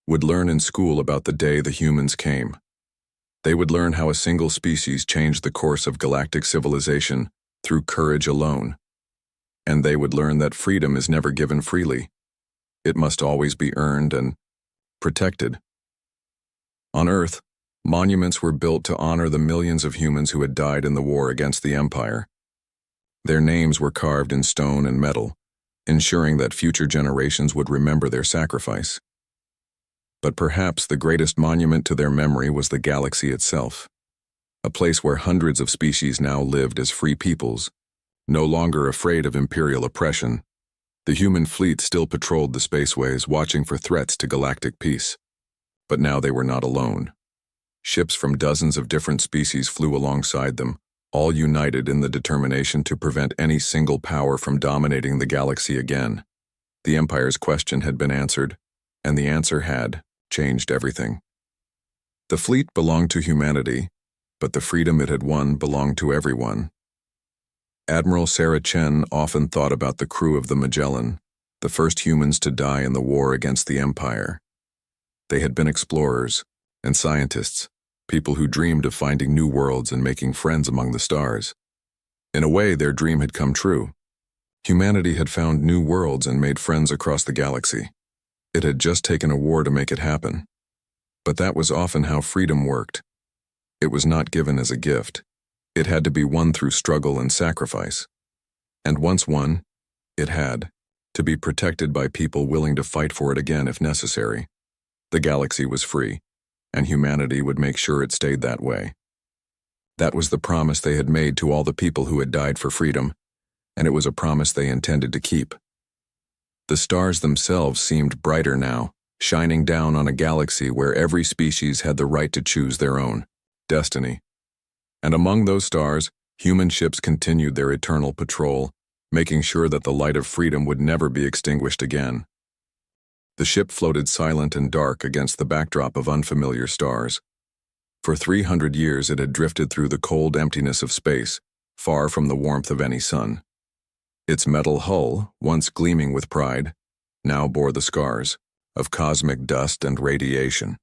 would learn in school about the day the humans came. They would learn how a single species changed the course of galactic civilization through courage alone. And they would learn that freedom is never given freely. It must always be earned and protected. On Earth, monuments were built to honor the millions of humans who had died in the war against the Empire. Their names were carved in stone and metal, ensuring that future generations would remember their sacrifice. But perhaps the greatest monument to their memory was the galaxy itself, a place where hundreds of species now lived as free peoples, no longer afraid of imperial oppression. The human fleet still patrolled the spaceways, watching for threats to galactic peace. But now they were not alone. Ships from dozens of different species flew alongside them, all united in the determination to prevent any single power from dominating the galaxy again. The Empire's question had been answered, and the answer had changed everything. The fleet belonged to humanity, but the freedom it had won belonged to everyone. Admiral Sarah Chen often thought about the crew of the Magellan, the first humans to die in the war against the Empire. They had been explorers and scientists, people who dreamed of finding new worlds and making friends among the stars. In a way, their dream had come true. Humanity had found new worlds and made friends across the galaxy. It had just taken a war to make it happen. But that was often how freedom worked. It was not given as a gift. It had to be won through struggle and sacrifice. And once won, it had to be protected by people willing to fight for it again if necessary. The galaxy was free, and humanity would make sure it stayed that way. That was the promise they had made to all the people who had died for freedom, and it was a promise they intended to keep. The stars themselves seemed brighter now, shining down on a galaxy where every species had the right to choose their own destiny. And among those stars, human ships continued their eternal patrol, making sure that the light of freedom would never be extinguished again. The ship floated silent and dark against the backdrop of unfamiliar stars. For 300 years it had drifted through the cold emptiness of space, far from the warmth of any sun. Its metal hull, once gleaming with pride, now bore the scars of cosmic dust and radiation.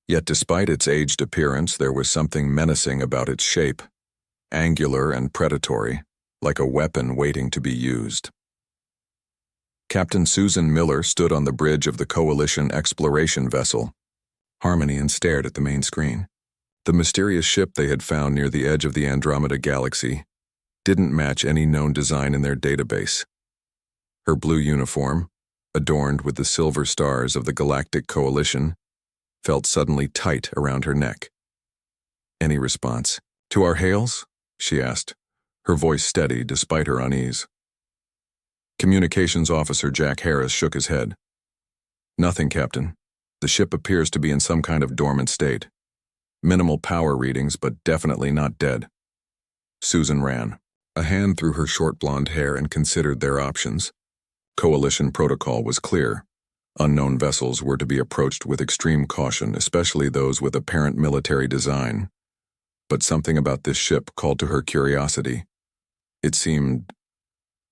Yet despite its aged appearance, there was something menacing about its shape, angular and predatory, like a weapon waiting to be used. Captain Susan Miller stood on the bridge of the Coalition exploration vessel, Harmony, and stared at the main screen. The mysterious ship they had found near the edge of the Andromeda Galaxy didn't match any known design in their database. Her blue uniform, adorned with the silver stars of the Galactic Coalition, felt suddenly tight around her neck. "Any response to our hails?" she asked, her voice steady despite her unease. Communications Officer Jack Harris shook his head. "Nothing, Captain. The ship appears to be in some kind of dormant state. Minimal power readings, but definitely not dead." Susan ran a hand through her short blonde hair and considered their options. Coalition protocol was clear. Unknown vessels were to be approached with extreme caution, especially those with apparent military design. But something about this ship called to her curiosity. It seemed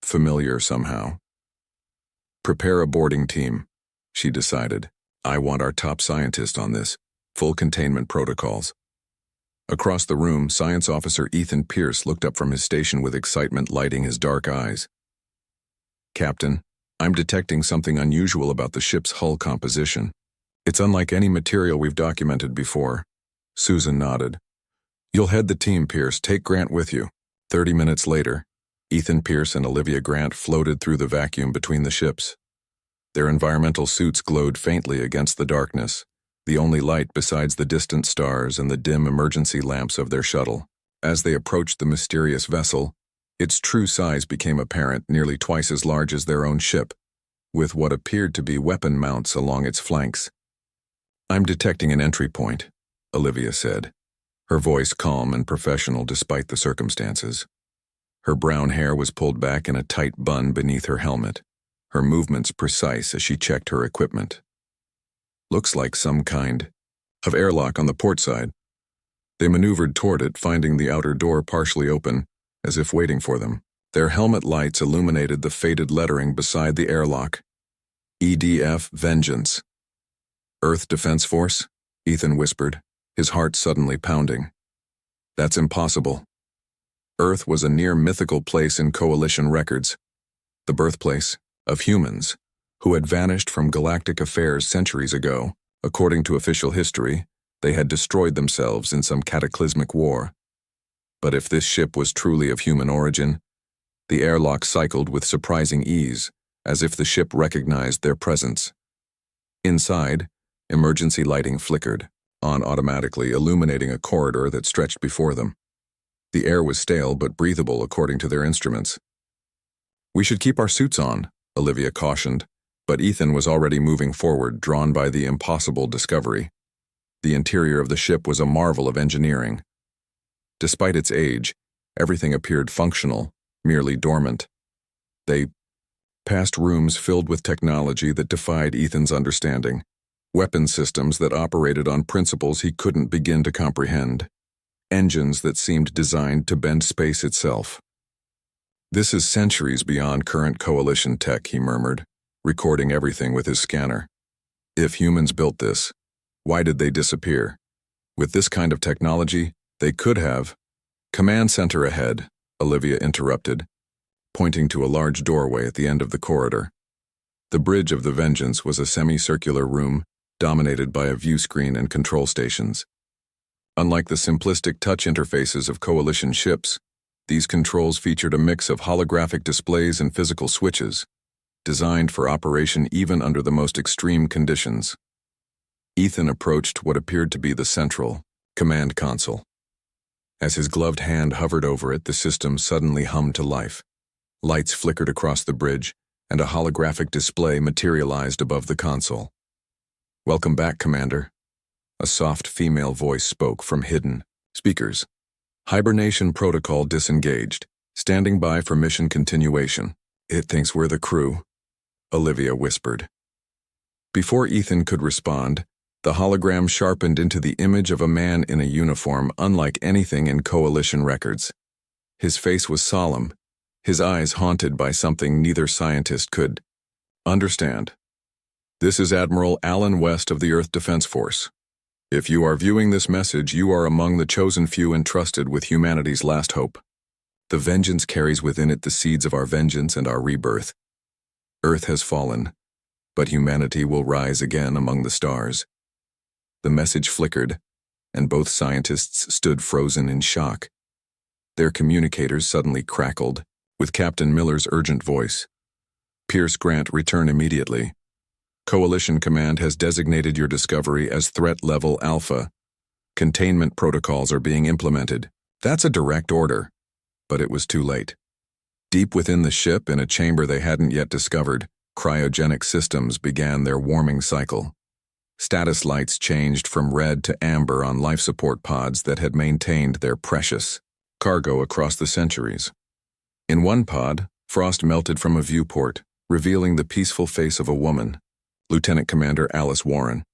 familiar somehow. "Prepare a boarding team," she decided. "I want our top scientist on this. Full containment protocols." Across the room, Science Officer Ethan Pierce looked up from his station with excitement lighting his dark eyes. "Captain, I'm detecting something unusual about the ship's hull composition. It's unlike any material we've documented before." Susan nodded. "You'll head the team, Pierce. Take Grant with you." 30 minutes later, Ethan Pierce and Olivia Grant floated through the vacuum between the ships. Their environmental suits glowed faintly against the darkness, the only light besides the distant stars and the dim emergency lamps of their shuttle. As they approached the mysterious vessel, its true size became apparent, nearly twice as large as their own ship, with what appeared to be weapon mounts along its flanks. "I'm detecting an entry point," Olivia said, her voice calm and professional despite the circumstances. Her brown hair was pulled back in a tight bun beneath her helmet, her movements precise as she checked her equipment. "Looks like some kind of airlock on the port side." They maneuvered toward it, finding the outer door partially open, as if waiting for them. Their helmet lights illuminated the faded lettering beside the airlock. "EDF Vengeance." "Earth Defense Force?" Ethan whispered, his heart suddenly pounding. "That's impossible." Earth was a near mythical place in Coalition records, the birthplace of humans who had vanished from galactic affairs centuries ago. According to official history, they had destroyed themselves in some cataclysmic war. But if this ship was truly of human origin, the airlock cycled with surprising ease, as if the ship recognized their presence. Inside, emergency lighting flickered, on automatically, illuminating a corridor that stretched before them. The air was stale but breathable according to their instruments. "We should keep our suits on," Olivia cautioned, but Ethan was already moving forward, drawn by the impossible discovery. The interior of the ship was a marvel of engineering. Despite its age, everything appeared functional, merely dormant. They passed rooms filled with technology that defied Ethan's understanding, weapon systems that operated on principles he couldn't begin to comprehend, engines that seemed designed to bend space itself. "This is centuries beyond current coalition tech," he murmured, recording everything with his scanner. "If humans built this, why did they disappear? With this kind of technology, they could have—" "Command center ahead," Olivia interrupted, pointing to a large doorway at the end of the corridor. The bridge of the Vengeance was a semicircular room dominated by a view screen and control stations. Unlike the simplistic touch interfaces of Coalition ships, these controls featured a mix of holographic displays and physical switches, designed for operation even under the most extreme conditions. Ethan approached what appeared to be the central command console. As his gloved hand hovered over it, the system suddenly hummed to life. Lights flickered across the bridge, and a holographic display materialized above the console. "Welcome back, Commander." A soft female voice spoke from hidden speakers. "Hibernation protocol disengaged. Standing by for mission continuation." "It thinks we're the crew," Olivia whispered. Before Ethan could respond, the hologram sharpened into the image of a man in a uniform unlike anything in Coalition records. His face was solemn, his eyes haunted by something neither scientist could understand. "This is Admiral Alan West of the Earth Defense Force. If you are viewing this message, you are among the chosen few entrusted with humanity's last hope. The Vengeance carries within it the seeds of our vengeance and our rebirth. Earth has fallen, but humanity will rise again among the stars." The message flickered, and both scientists stood frozen in shock. Their communicators suddenly crackled, with Captain Miller's urgent voice. "Pierce Grant, return immediately. Coalition Command has designated your discovery as Threat Level Alpha. Containment protocols are being implemented." That's a direct order, but it was too late. Deep within the ship, in a chamber they hadn't yet discovered, cryogenic systems began their warming cycle. Status lights changed from red to amber on life support pods that had maintained their precious cargo across the centuries. In one pod, frost melted from a viewport, revealing the peaceful face of a woman, Lieutenant Commander Alice Warren,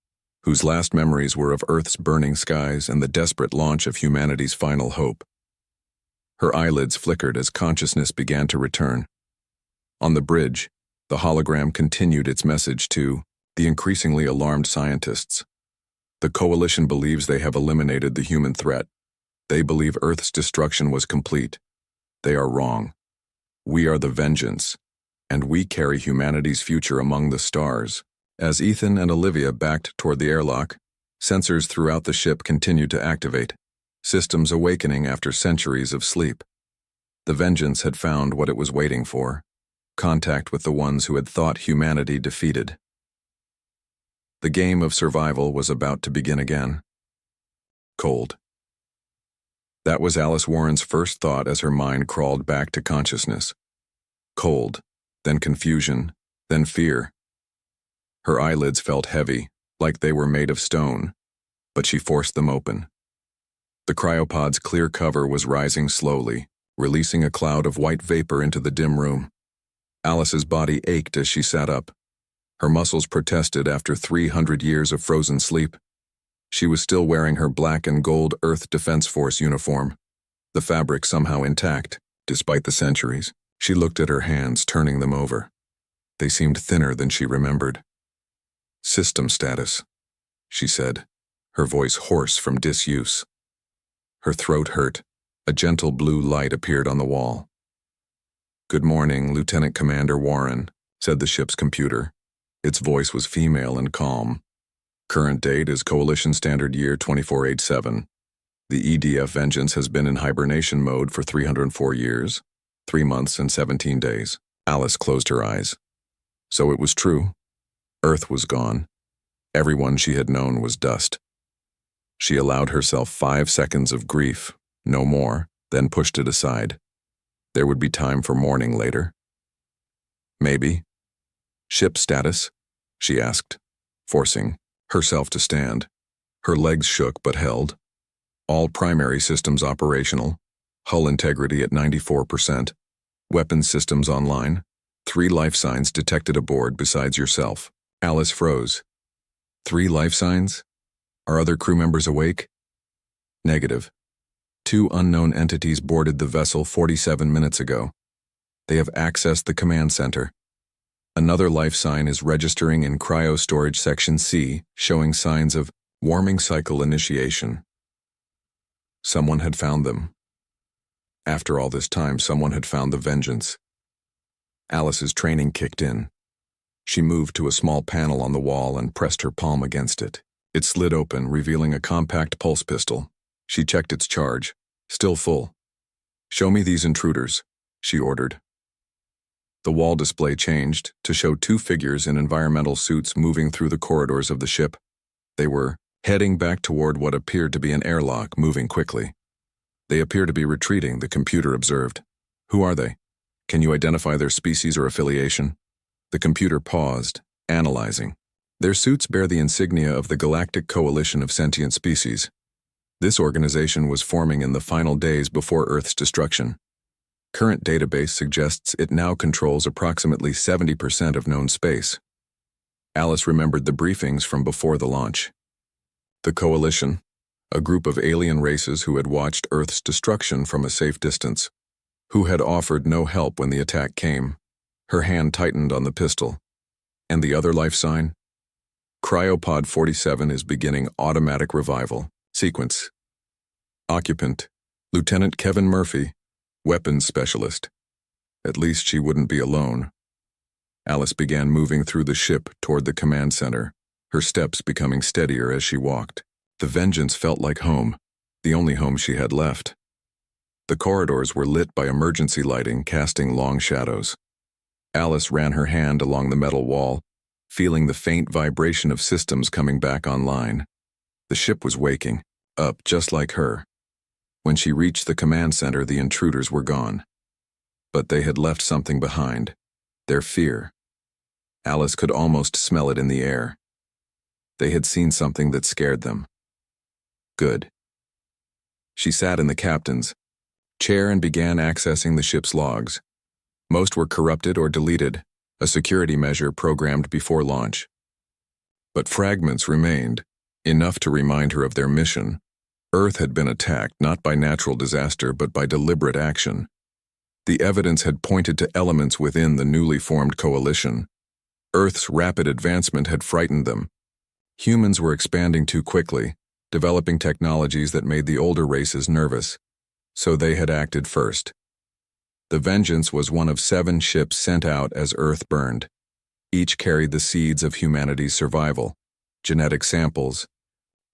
whose last memories were of Earth's burning skies and the desperate launch of humanity's final hope. Her eyelids flickered as consciousness began to return. On the bridge, the hologram continued its message to the increasingly alarmed scientists. "The Coalition believes they have eliminated the human threat. They believe Earth's destruction was complete. They are wrong. We are the Vengeance, and we carry humanity's future among the stars." As Ethan and Olivia backed toward the airlock, sensors throughout the ship continued to activate, systems awakening after centuries of sleep. The Vengeance had found what it was waiting for: contact with the ones who had thought humanity defeated. The game of survival was about to begin again. Cold. That was Alice Warren's first thought as her mind crawled back to consciousness. Cold, then confusion, then fear. Her eyelids felt heavy, like they were made of stone, but she forced them open. The cryopod's clear cover was rising slowly, releasing a cloud of white vapor into the dim room. Alice's body ached as she sat up. Her muscles protested after 300 years of frozen sleep. She was still wearing her black and gold Earth Defense Force uniform, the fabric somehow intact, despite the centuries. She looked at her hands, turning them over. They seemed thinner than she remembered. "System status," she said, her voice hoarse from disuse. Her throat hurt. A gentle blue light appeared on the wall. "Good morning, Lieutenant Commander Warren," said the ship's computer. Its voice was female and calm. "Current date is Coalition Standard Year 2487. The EDF Vengeance has been in hibernation mode for 304 years, 3 months and 17 days. Alice closed her eyes. So it was true. Earth was gone. Everyone she had known was dust. She allowed herself 5 seconds of grief, no more, then pushed it aside. There would be time for mourning later. Maybe. "Ship status?" she asked, forcing herself to stand. Her legs shook but held. All primary systems operational. Hull integrity at 94%. Weapons systems online. 3 life signs detected aboard besides yourself. Alice froze. 3 life signs? Are other crew members awake? Negative. 2 unknown entities boarded the vessel 47 minutes ago. They have accessed the command center. Another life sign is registering in cryo storage section C, showing signs of warming cycle initiation. Someone had found them. After all this time, someone had found the Vengeance. Alice's training kicked in. She moved to a small panel on the wall and pressed her palm against it. It slid open, revealing a compact pulse pistol. She checked its charge. Still full. "Show me these intruders," she ordered. The wall display changed to show 2 figures in environmental suits moving through the corridors of the ship. They were heading back toward what appeared to be an airlock, moving quickly. "They appear to be retreating," the computer observed. "Who are they? Can you identify their species or affiliation?" The computer paused, analyzing. "Their suits bear the insignia of the Galactic Coalition of Sentient Species. This organization was forming in the final days before Earth's destruction. Current database suggests it now controls approximately 70% of known space." Alice remembered the briefings from before the launch. The Coalition, a group of alien races who had watched Earth's destruction from a safe distance, who had offered no help when the attack came. Her hand tightened on the pistol. "And the other life sign? Cryopod 47 is beginning automatic revival. Sequence. Occupant, Lieutenant Kevin Murphy, weapons specialist." At least she wouldn't be alone. Alice began moving through the ship toward the command center, her steps becoming steadier as she walked. The Vengeance felt like home, the only home she had left. The corridors were lit by emergency lighting, casting long shadows. Alice ran her hand along the metal wall, feeling the faint vibration of systems coming back online. The ship was waking up just like her. When she reached the command center, the intruders were gone. But they had left something behind. Their fear. Alice could almost smell it in the air. They had seen something that scared them. Good. She sat in the captain's chair and began accessing the ship's logs. Most were corrupted or deleted, a security measure programmed before launch. But fragments remained, enough to remind her of their mission. Earth had been attacked not by natural disaster but by deliberate action. The evidence had pointed to elements within the newly formed coalition. Earth's rapid advancement had frightened them. Humans were expanding too quickly, developing technologies that made the older races nervous. So they had acted first. The Vengeance was one of 7 ships sent out as Earth burned. Each carried the seeds of humanity's survival, genetic samples,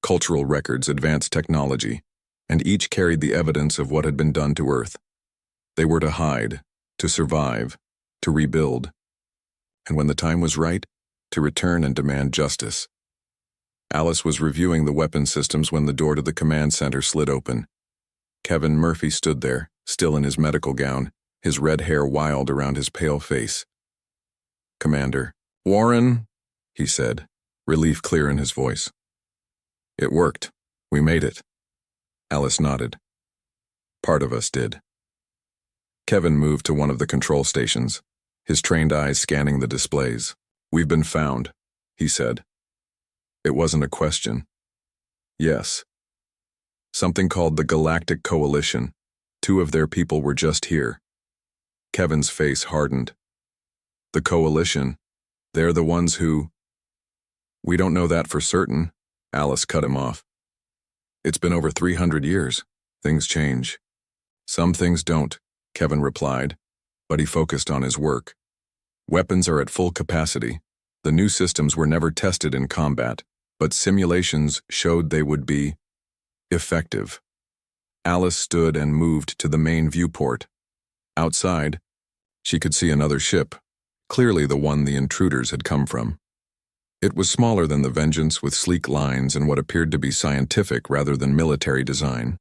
cultural records, advanced technology, and each carried the evidence of what had been done to Earth. They were to hide, to survive, to rebuild, and when the time was right, to return and demand justice. Alice was reviewing the weapon systems when the door to the command center slid open. Kevin Murphy stood there, still in his medical gown, his red hair wild around his pale face. "Commander." "Warren," he said, relief clear in his voice. "It worked. We made it." Alice nodded. "Part of us did." Kevin moved to one of the control stations, his trained eyes scanning the displays. "We've been found," he said. It wasn't a question. Yes. Something called the Galactic Coalition. 2 of their people were just here. Kevin's face hardened. "The Coalition? They're the ones who—" "We don't know that for certain," Alice cut him off. "It's been over 300 years. Things change." "Some things don't," Kevin replied, but he focused on his work. "Weapons are at full capacity. The new systems were never tested in combat, but simulations showed they would be effective." Alice stood and moved to the main viewport. Outside, she could see another ship, clearly the one the intruders had come from. It was smaller than the Vengeance, with sleek lines and what appeared to be scientific rather than military design.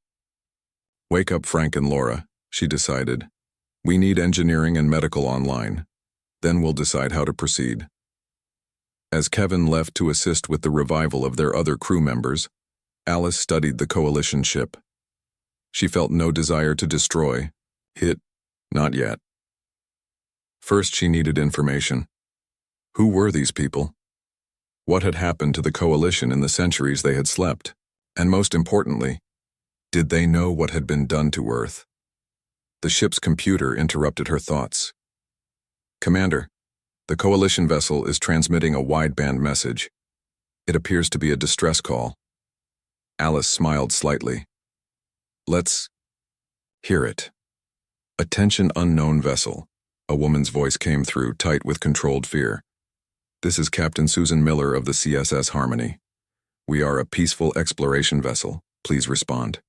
"Wake up Frank and Laura," she decided. "We need engineering and medical online. Then we'll decide how to proceed." As Kevin left to assist with the revival of their other crew members, Alice studied the coalition ship. She felt no desire to destroy. Not yet. First, she needed information. Who were these people? What had happened to the coalition in the centuries they had slept? And most importantly, did they know what had been done to Earth? The ship's computer interrupted her thoughts. Commander, the coalition vessel is transmitting a wideband message. It appears to be a distress call. Alice smiled slightly. Let's hear it. Attention, unknown vessel. A woman's voice came through, tight with controlled fear. This is Captain Susan Miller of the CSS Harmony. We are a peaceful exploration vessel. Please respond.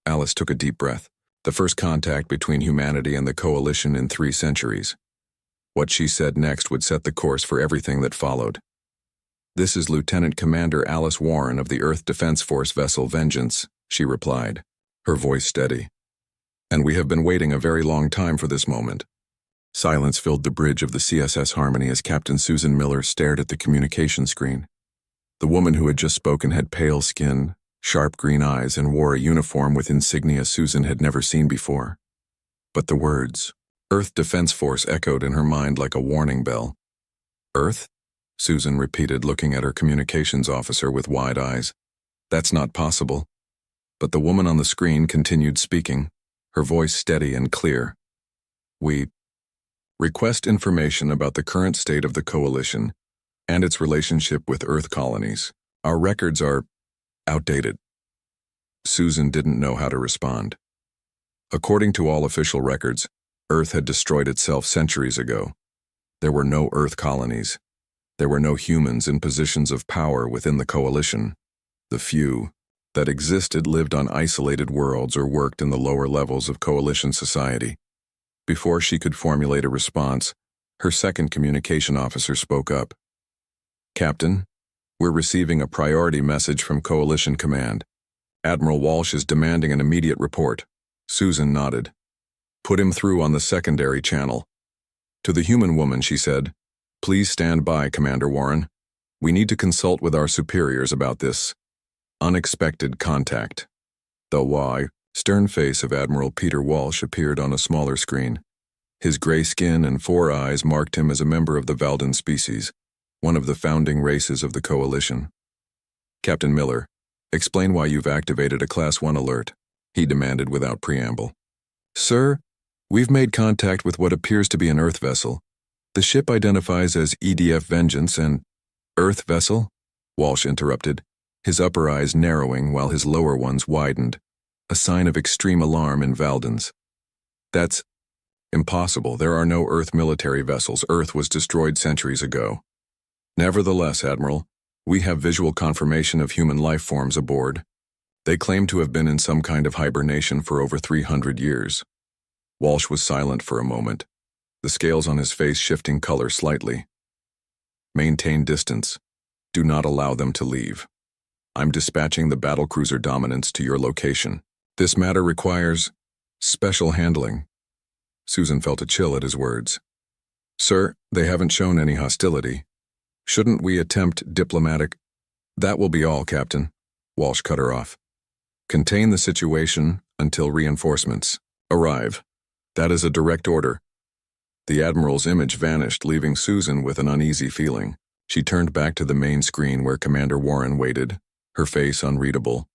Alice took a deep breath. The first contact between humanity and the coalition in 3 centuries. What she said next would set the course for everything that followed. This is Lieutenant Commander Alice Warren of the Earth Defense Force vessel Vengeance, she replied, her voice steady. And we have been waiting a very long time for this moment. Silence filled the bridge of the CSS Harmony as Captain Susan Miller stared at the communication screen. The woman who had just spoken had pale skin, sharp green eyes, and wore a uniform with insignia Susan had never seen before. But the words, Earth Defense Force, echoed in her mind like a warning bell. Earth? Susan repeated, looking at her communications officer with wide eyes. That's not possible. But the woman on the screen continued speaking, her voice steady and clear. We request information about the current state of the coalition and its relationship with Earth colonies. Our records are outdated. Susan didn't know how to respond. According to all official records, Earth had destroyed itself centuries ago. There were no Earth colonies. There were no humans in positions of power within the coalition. The few that existed lived on isolated worlds or worked in the lower levels of coalition society. Before she could formulate a response, her second communication officer spoke up. Captain, we're receiving a priority message from Coalition Command. Admiral Walsh is demanding an immediate report. Susan nodded. Put him through on the secondary channel. To the human woman, she said, Please stand by, Commander Warren. We need to consult with our superiors about this unexpected contact. The stern face of Admiral Peter Walsh appeared on a smaller screen. His gray skin and 4 eyes marked him as a member of the Valden species, one of the founding races of the coalition. Captain Miller, explain why you've activated a Class 1 alert, he demanded without preamble. Sir, we've made contact with what appears to be an Earth vessel. The ship identifies as EDF Vengeance and Earth vessel? Walsh interrupted, his upper eyes narrowing while his lower ones widened, a sign of extreme alarm in Valden's. That's impossible. There are no Earth military vessels. Earth was destroyed centuries ago. Nevertheless, Admiral, we have visual confirmation of human life forms aboard. They claim to have been in some kind of hibernation for over 300 years. Walsh was silent for a moment, the scales on his face shifting color slightly. Maintain distance. Do not allow them to leave. I'm dispatching the battlecruiser Dominance to your location. This matter requires special handling. Susan felt a chill at his words. Sir, they haven't shown any hostility. Shouldn't we attempt diplomatic? That will be all, Captain. Walsh cut her off. Contain the situation until reinforcements arrive. That is a direct order. The Admiral's image vanished, leaving Susan with an uneasy feeling. She turned back to the main screen where Commander Warren waited, her face unreadable.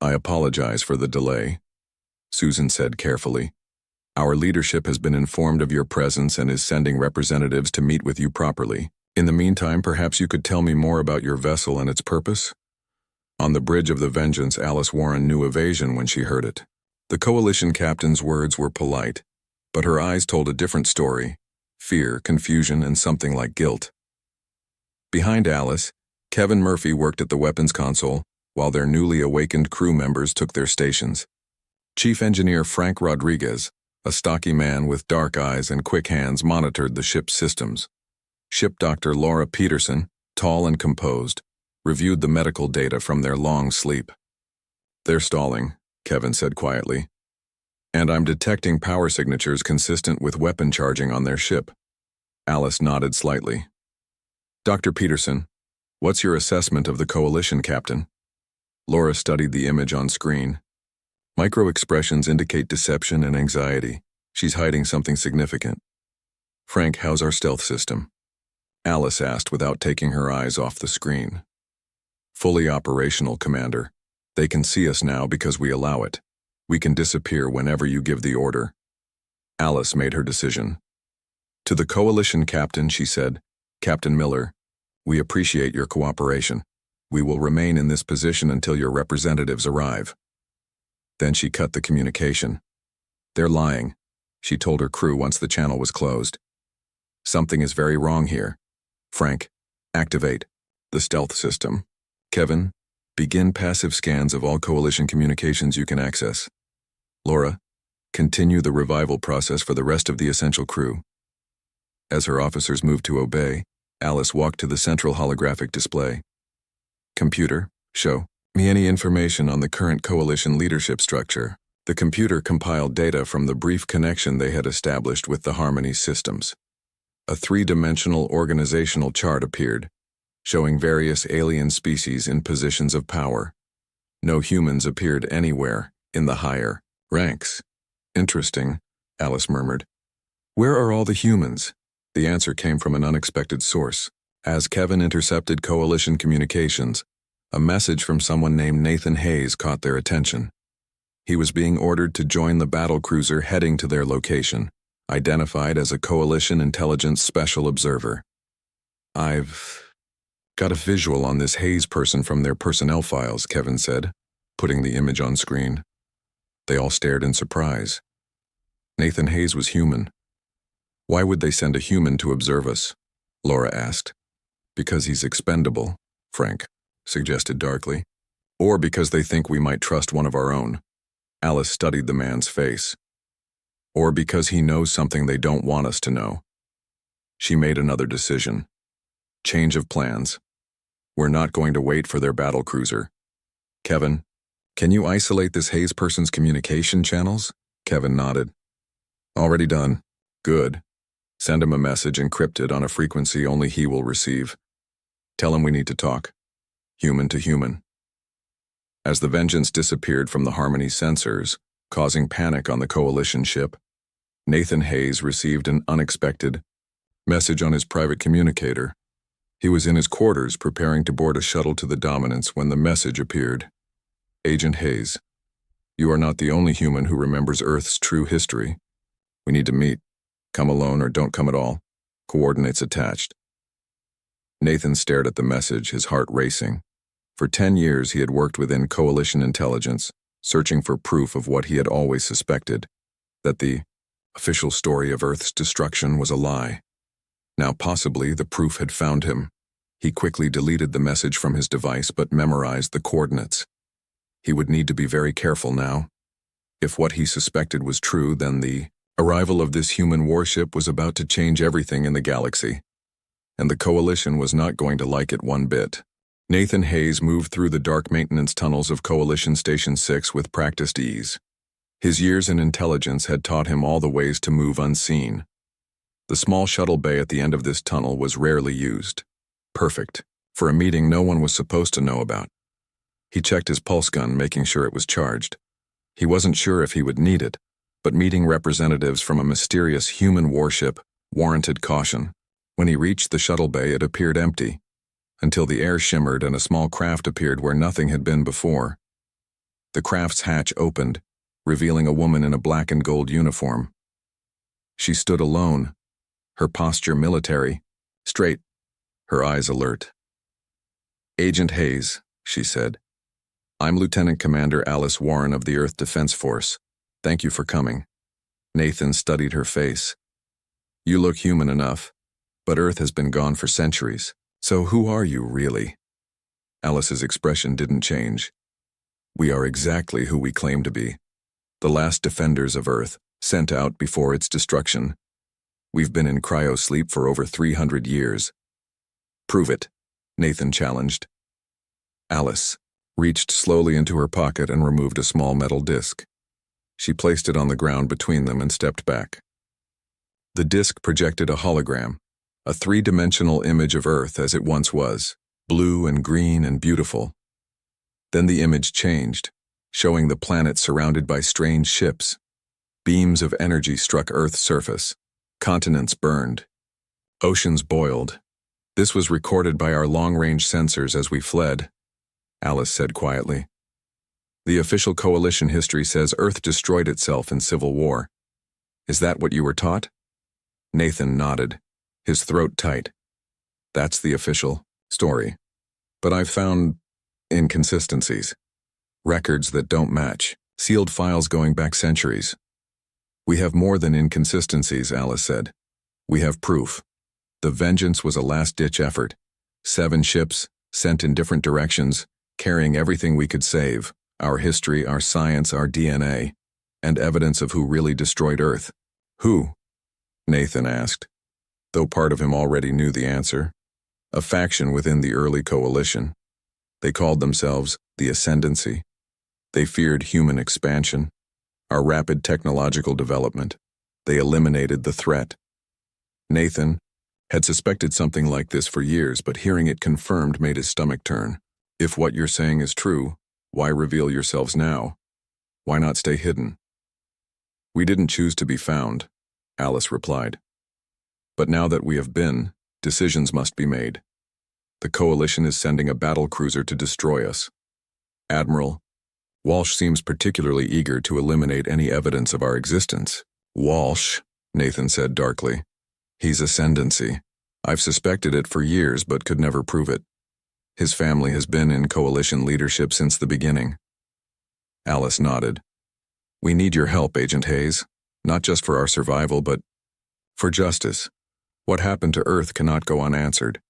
I apologize for the delay, Susan said carefully. Our leadership has been informed of your presence and is sending representatives to meet with you properly. In the meantime, perhaps you could tell me more about your vessel and its purpose? On the bridge of the Vengeance, Alice Warren knew evasion when she heard it. The coalition captain's words were polite, but her eyes told a different story: fear, confusion, and something like guilt. Behind Alice, Kevin Murphy worked at the weapons console, while their newly awakened crew members took their stations. Chief Engineer Frank Rodriguez, a stocky man with dark eyes and quick hands, monitored the ship's systems. Ship Doctor Laura Peterson, tall and composed, reviewed the medical data from their long sleep. They're stalling, Kevin said quietly. And I'm detecting power signatures consistent with weapon charging on their ship. Alice nodded slightly. Dr. Peterson, what's your assessment of the coalition, Captain? Laura studied the image on screen. Micro-expressions indicate deception and anxiety. She's hiding something significant. Frank, how's our stealth system? Alice asked without taking her eyes off the screen. Fully operational, Commander. They can see us now because we allow it. We can disappear whenever you give the order. Alice made her decision. To the Coalition Captain, she said, Captain Miller, we appreciate your cooperation. We will remain in this position until your representatives arrive. Then she cut the communication. They're lying, she told her crew once the channel was closed. Something is very wrong here. Frank, activate the stealth system. Kevin, begin passive scans of all Coalition communications you can access. Laura, continue the revival process for the rest of the essential crew. As her officers moved to obey, Alice walked to the central holographic display. Computer, show me any information on the current Coalition leadership structure. The computer compiled data from the brief connection they had established with the Harmony systems. A three-dimensional organizational chart appeared, showing various alien species in positions of power. No humans appeared anywhere in the higher ranks. Interesting, Alice murmured. Where are all the humans? The answer came from an unexpected source. As Kevin intercepted Coalition communications, a message from someone named Nathan Hayes caught their attention. He was being ordered to join the battlecruiser heading to their location, identified as a Coalition Intelligence Special Observer. I've got a visual on this Hayes person from their personnel files, Kevin said, putting the image on screen. They all stared in surprise. Nathan Hayes was human. Why would they send a human to observe us? Laura asked. Because he's expendable, Frank suggested darkly. Or because they think we might trust one of our own. Alice studied the man's face. Or because he knows something they don't want us to know. She made another decision. Change of plans. We're not going to wait for their battlecruiser. Kevin, can you isolate this Hayes person's communication channels? Kevin nodded. Already done. Good. Send him a message encrypted on a frequency only he will receive. Tell him we need to talk. Human to human. As the Vengeance disappeared from the Harmony sensors, causing panic on the Coalition ship, Nathan Hayes received an unexpected message on his private communicator. He was in his quarters preparing to board a shuttle to the Dominance when the message appeared. Agent Hayes, you are not the only human who remembers Earth's true history. We need to meet. Come alone or don't come at all. Coordinates attached. Nathan stared at the message, his heart racing. For 10 years he had worked within Coalition intelligence, searching for proof of what he had always suspected, that the official story of Earth's destruction was a lie. Now possibly the proof had found him. He quickly deleted the message from his device but memorized the coordinates. He would need to be very careful now. If what he suspected was true, then the arrival of this human warship was about to change everything in the galaxy, and the Coalition was not going to like it one bit. Nathan Hayes moved through the dark maintenance tunnels of Coalition Station 6 with practiced ease. His years in intelligence had taught him all the ways to move unseen. The small shuttle bay at the end of this tunnel was rarely used. Perfect. For a meeting no one was supposed to know about. He checked his pulse gun, making sure it was charged. He wasn't sure if he would need it, but meeting representatives from a mysterious human warship warranted caution. When he reached the shuttle bay, it appeared empty, until the air shimmered and a small craft appeared where nothing had been before. The craft's hatch opened, revealing a woman in a black and gold uniform. She stood alone, her posture military, straight, her eyes alert. Agent Hayes, she said. I'm Lieutenant Commander Alice Warren of the Earth Defense Force. Thank you for coming. Nathan studied her face. You look human enough, but Earth has been gone for centuries. So who are you, really? Alice's expression didn't change. We are exactly who we claim to be. The last defenders of Earth, sent out before its destruction. We've been in cryo-sleep for over 300 years. Prove it, Nathan challenged. Alice reached slowly into her pocket and removed a small metal disc. She placed it on the ground between them and stepped back. The disc projected a hologram, a three-dimensional image of Earth as it once was, blue and green and beautiful. Then the image changed, showing the planet surrounded by strange ships. Beams of energy struck Earth's surface. Continents burned. Oceans boiled. This was recorded by our long-range sensors as we fled, Alice said quietly. The official coalition history says Earth destroyed itself in civil war. Is that what you were taught? Nathan nodded, his throat tight. That's the official story. But I've found inconsistencies. Records that don't match. Sealed files going back centuries. We have more than inconsistencies, Alice said. We have proof. The Vengeance was a last-ditch effort. 7 ships, sent in different directions, carrying everything we could save. Our history, our science, our DNA, and evidence of who really destroyed Earth. Who? Nathan asked, though part of him already knew the answer. A faction within the early coalition. They called themselves the Ascendancy. They feared human expansion, our rapid technological development. They eliminated the threat. Nathan had suspected something like this for years, but hearing it confirmed made his stomach turn. If what you're saying is true, why reveal yourselves now? Why not stay hidden? We didn't choose to be found, Alice replied. But now that we have been, decisions must be made. The coalition is sending a battle cruiser to destroy us. Admiral Walsh seems particularly eager to eliminate any evidence of our existence. Walsh, Nathan said darkly. He's Ascendancy. I've suspected it for years but could never prove it. His family has been in coalition leadership since the beginning. Alice nodded. We need your help, Agent Hayes, not just for our survival, but for justice. What happened to Earth cannot go unanswered.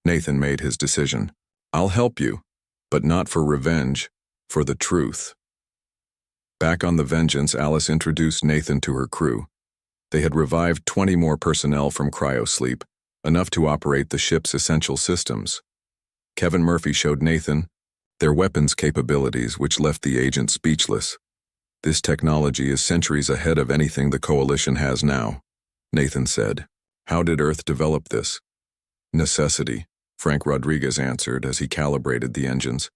Nathan made his decision. I'll help you, but not for revenge, for the truth. Back on the Vengeance, Alice introduced Nathan to her crew. They had revived 20 more personnel from cryosleep, enough to operate the ship's essential systems. Kevin Murphy showed Nathan their weapons capabilities, which left the agent speechless. This technology is centuries ahead of anything the Coalition has now, Nathan said. How did Earth develop this? Necessity, Frank Rodriguez answered as he calibrated the engines.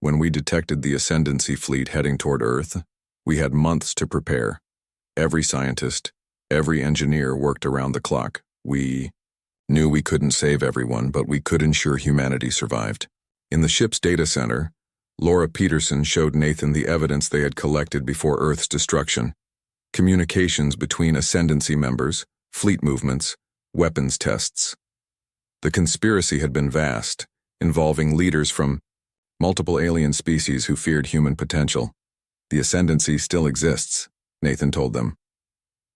When we detected the Ascendancy fleet heading toward Earth, we had months to prepare. Every scientist, every engineer worked around the clock. We knew we couldn't save everyone, but we could ensure humanity survived. In the ship's data center, Laura Peterson showed Nathan the evidence they had collected before Earth's destruction. Communications between Ascendancy members, fleet movements, weapons tests. The conspiracy had been vast, involving leaders from multiple alien species who feared human potential. The Ascendancy still exists, Nathan told them.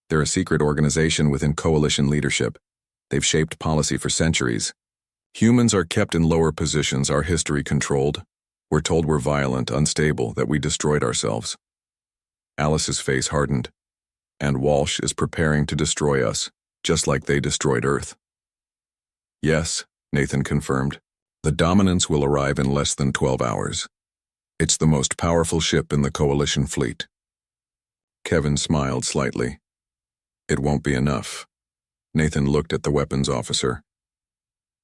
They're a secret organization within coalition leadership. They've shaped policy for centuries. Humans are kept in lower positions, our history controlled. We're told we're violent, unstable, that we destroyed ourselves. Alice's face hardened. And Walsh is preparing to destroy us, just like they destroyed Earth. Yes, Nathan confirmed. The Dominance will arrive in less than 12 hours. It's the most powerful ship in the Coalition fleet. Kevin smiled slightly. It won't be enough. Nathan looked at the weapons officer.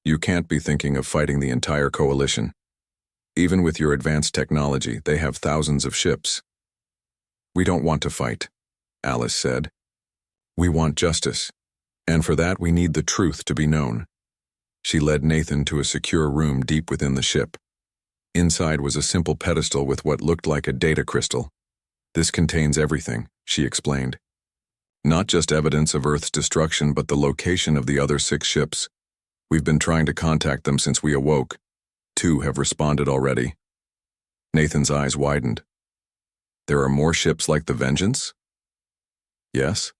You can't be thinking of fighting the entire Coalition. Even with your advanced technology, they have thousands of ships. We don't want to fight, Alice said. We want justice, and for that we need the truth to be known. She led Nathan to a secure room deep within the ship. Inside was a simple pedestal with what looked like a data crystal. This contains everything, she explained. Not just evidence of Earth's destruction, but the location of the other 6 ships. We've been trying to contact them since we awoke. 2 have responded already. Nathan's eyes widened. There are more ships like the Vengeance? Yes.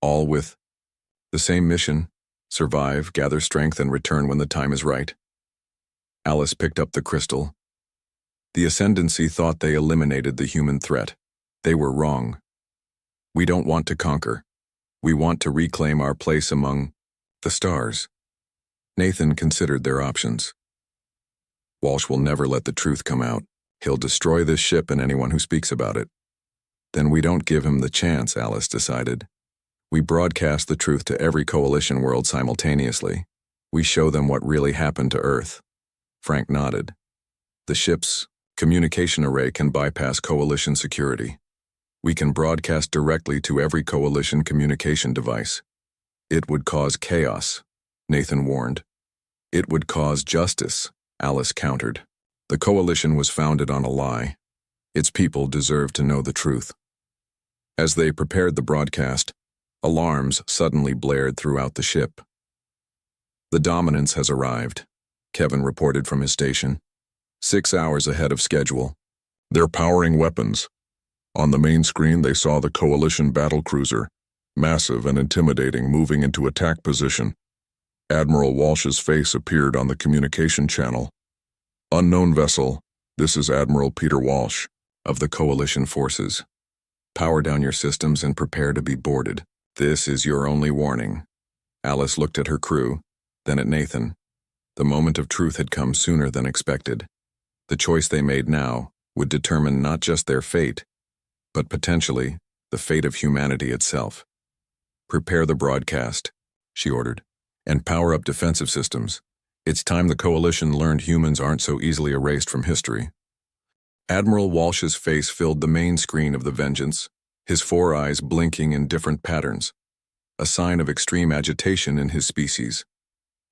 All with the same mission: survive, gather strength, and return when the time is right. Alice picked up the crystal. The Ascendancy thought they eliminated the human threat. They were wrong. We don't want to conquer. We want to reclaim our place among the stars. Nathan considered their options. Walsh will never let the truth come out. He'll destroy this ship and anyone who speaks about it. Then we don't give him the chance, Alice decided. We broadcast the truth to every Coalition world simultaneously. We show them what really happened to Earth. Frank nodded. The ship's communication array can bypass coalition security. We can broadcast directly to every coalition communication device. It would cause chaos, Nathan warned. It would cause justice, Alice countered. The coalition was founded on a lie. Its people deserve to know the truth. As they prepared the broadcast, alarms suddenly blared throughout the ship. The Dominance has arrived, Kevin reported from his station. 6 hours ahead of schedule. They're powering weapons. On the main screen they saw the coalition battlecruiser, massive and intimidating, moving into attack position. Admiral Walsh's face appeared on the communication channel. Unknown vessel, this is Admiral Peter Walsh, of the coalition forces. Power down your systems and prepare to be boarded. This is your only warning. Alice looked at her crew, then at Nathan. The moment of truth had come sooner than expected. The choice they made now would determine not just their fate, but potentially the fate of humanity itself. Prepare the broadcast, she ordered, and power up defensive systems. It's time the coalition learned humans aren't so easily erased from history. Admiral Walsh's face filled the main screen of the Vengeance, his 4 eyes blinking in different patterns, a sign of extreme agitation in his species.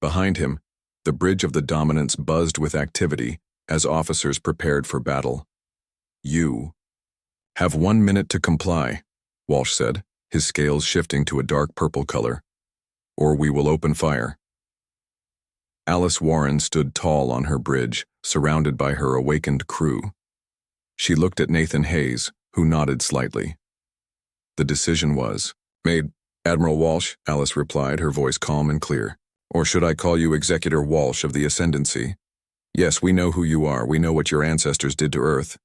Behind him, the bridge of the Dominance buzzed with activity as officers prepared for battle. You have 1 minute to comply, Walsh said, his scales shifting to a dark purple color, or we will open fire. Alice Warren stood tall on her bridge, surrounded by her awakened crew. She looked at Nathan Hayes, who nodded slightly. The decision was made. Admiral Walsh, Alice replied, her voice calm and clear. Or should I call you Executor Walsh of the Ascendancy? Yes, we know who you are. We know what your ancestors did to Earth.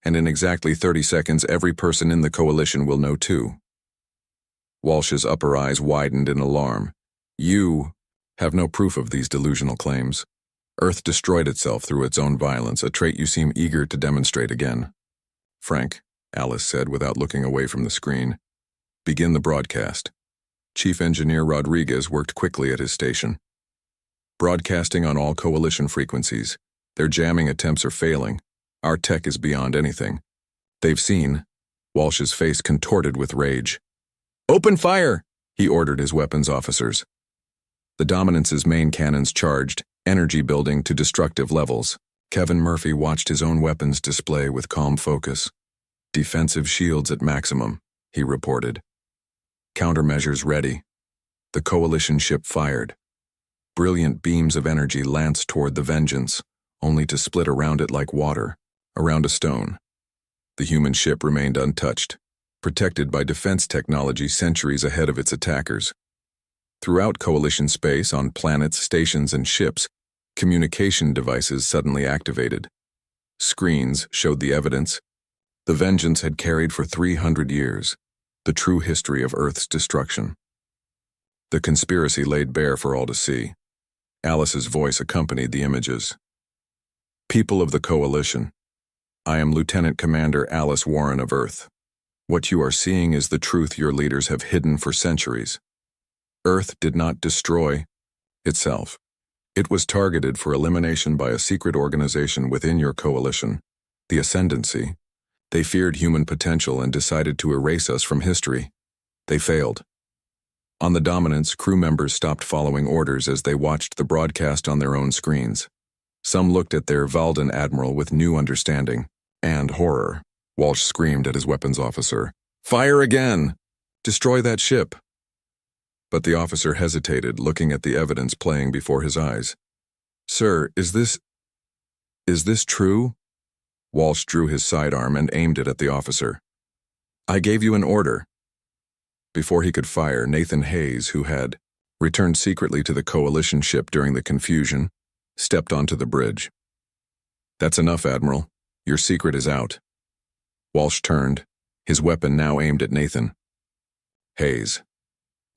And in exactly 30 seconds, every person in the coalition will know too. Walsh's upper eyes widened in alarm. You have no proof of these delusional claims. Earth destroyed itself through its own violence, a trait you seem eager to demonstrate again. Frank, Alice said without looking away from the screen. Begin the broadcast. Chief Engineer Rodriguez worked quickly at his station. Broadcasting on all coalition frequencies. Their jamming attempts are failing. Our tech is beyond anything. They've seen. Walsh's face contorted with rage. Open fire, he ordered his weapons officers. The Dominance's main cannons charged, energy building to destructive levels. Kevin Murphy watched his own weapons display with calm focus. Defensive shields at maximum, he reported. Countermeasures ready. The coalition ship fired. Brilliant beams of energy lanced toward the Vengeance, only to split around it like water, around a stone. The human ship remained untouched, protected by defense technology centuries ahead of its attackers. Throughout coalition space, on planets, stations, and ships, communication devices suddenly activated. Screens showed the evidence. The Vengeance had carried for 300 years, the true history of Earth's destruction. The conspiracy laid bare for all to see. Alice's voice accompanied the images. People of the coalition, I am Lieutenant Commander Alice Warren of Earth. What you are seeing is the truth your leaders have hidden for centuries. Earth did not destroy itself. It was targeted for elimination by a secret organization within your coalition, the Ascendancy. They feared human potential and decided to erase us from history. They failed. On the Dominance, crew members stopped following orders as they watched the broadcast on their own screens. Some looked at their Valden admiral with new understanding and horror. Walsh screamed at his weapons officer, "Fire again! Destroy that ship!" But the officer hesitated, looking at the evidence playing before his eyes. "Sir, is this true?" Walsh drew his sidearm and aimed it at the officer. "I gave you an order." Before he could fire, Nathan Hayes, who had returned secretly to the coalition ship during the confusion, stepped onto the bridge. "That's enough, Admiral. Your secret is out." Walsh turned, his weapon now aimed at Nathan. "Hayes,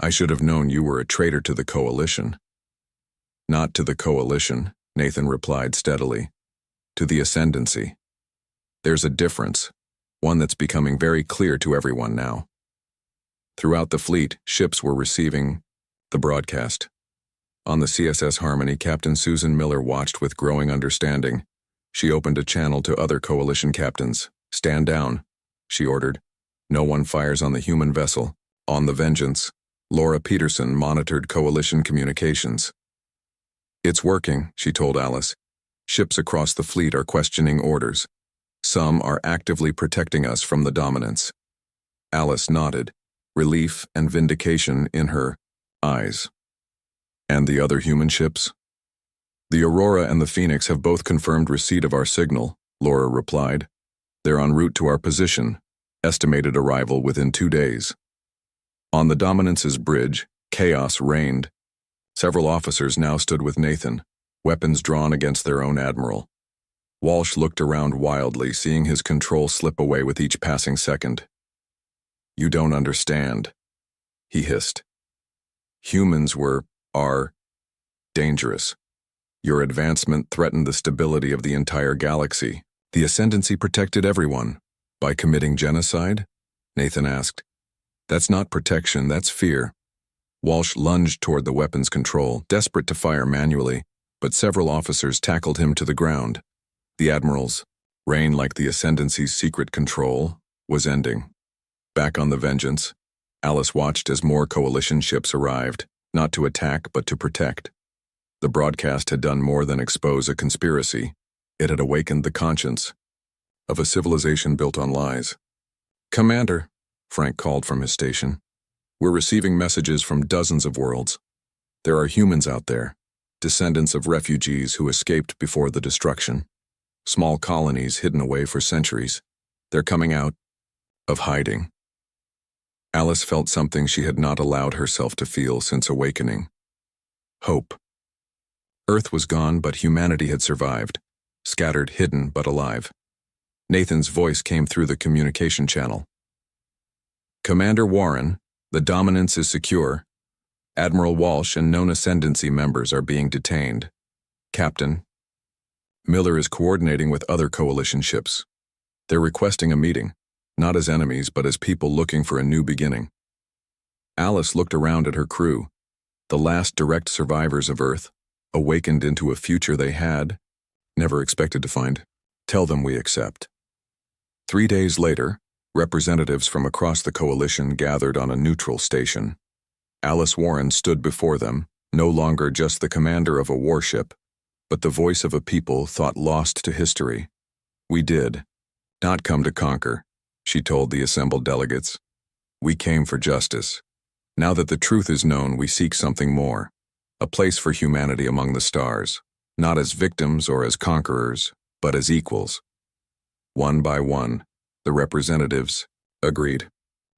I should have known you were a traitor to the coalition." "Not to the coalition," Nathan replied steadily. "To the Ascendancy. There's a difference, one that's becoming very clear to everyone now." Throughout the fleet, ships were receiving the broadcast. On the CSS Harmony, Captain Susan Miller watched with growing understanding. She opened a channel to other coalition captains. "Stand down," she ordered. "No one fires on the human vessel." On the Vengeance, Laura Peterson monitored coalition communications. "It's working," she told Alice. "Ships across the fleet are questioning orders. Some are actively protecting us from the dominance." Alice nodded, relief and vindication in her eyes. "And the other human ships?" "The Aurora and the Phoenix have both confirmed receipt of our signal," Laura replied. "They're en route to our position, estimated arrival within 2 days." On the Dominance's bridge, chaos reigned. Several officers now stood with Nathan, weapons drawn against their own admiral. Walsh looked around wildly, seeing his control slip away with each passing second. "You don't understand," he hissed. "Humans are dangerous. Your advancement threatened the stability of the entire galaxy. The Ascendancy protected everyone. By committing genocide?" Nathan asked. "That's not protection, that's fear." Walsh lunged toward the weapons control, desperate to fire manually, but several officers tackled him to the ground. The Admiral's reign, like the Ascendancy's secret control, was ending. Back on the Vengeance, Alice watched as more coalition ships arrived, not to attack but to protect. The broadcast had done more than expose a conspiracy. It had awakened the conscience of a civilization built on lies. "Commander," Frank called from his station, "we're receiving messages from dozens of worlds. There are humans out there, descendants of refugees who escaped before the destruction. Small colonies hidden away for centuries. They're coming out of hiding." Alice felt something she had not allowed herself to feel since awakening. Hope. Earth was gone, but humanity had survived, scattered, hidden, but alive. Nathan's voice came through the communication channel. "Commander Warren, the Dominance is secure. Admiral Walsh and known Ascendancy members are being detained. Captain Miller is coordinating with other coalition ships. They're requesting a meeting, not as enemies, but as people looking for a new beginning." Alice looked around at her crew, the last direct survivors of Earth, awakened into a future they had never expected to find. "Tell them we accept." 3 days later, representatives from across the coalition gathered on a neutral station. Alice Warren stood before them, no longer just the commander of a warship, but the voice of a people thought lost to history. "We did not come to conquer," she told the assembled delegates. "We came for justice. Now that the truth is known, we seek something more. A place for humanity among the stars, not as victims or as conquerors, but as equals." One by one, the representatives agreed.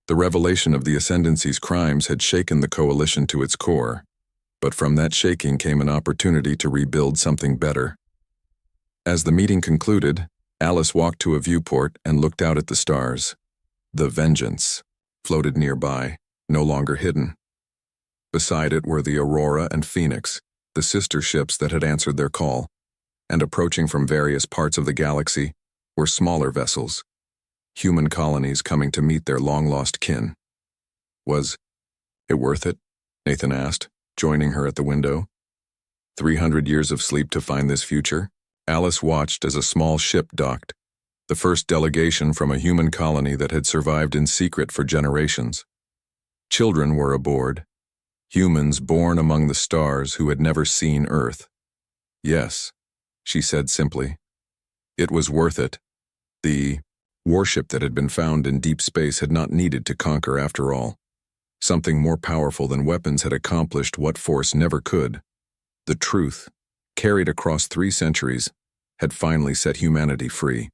The revelation of the Ascendancy's crimes had shaken the coalition to its core, but from that shaking came an opportunity to rebuild something better. As the meeting concluded, Alice walked to a viewport and looked out at the stars. The Vengeance floated nearby, no longer hidden. Beside it were the Aurora and Phoenix, the sister ships that had answered their call, and approaching from various parts of the galaxy were smaller vessels, human colonies coming to meet their long-lost kin. "Was it worth it?" Nathan asked, joining her at the window. 300 years of sleep to find this future? Alice watched as a small ship docked, the first delegation from a human colony that had survived in secret for generations. Children were aboard, humans born among the stars who had never seen Earth. "Yes," she said simply. It was worth it. The warship that had been found in deep space had not needed to conquer after all. Something more powerful than weapons had accomplished what force never could. The truth, carried across 3 centuries, had finally set humanity free.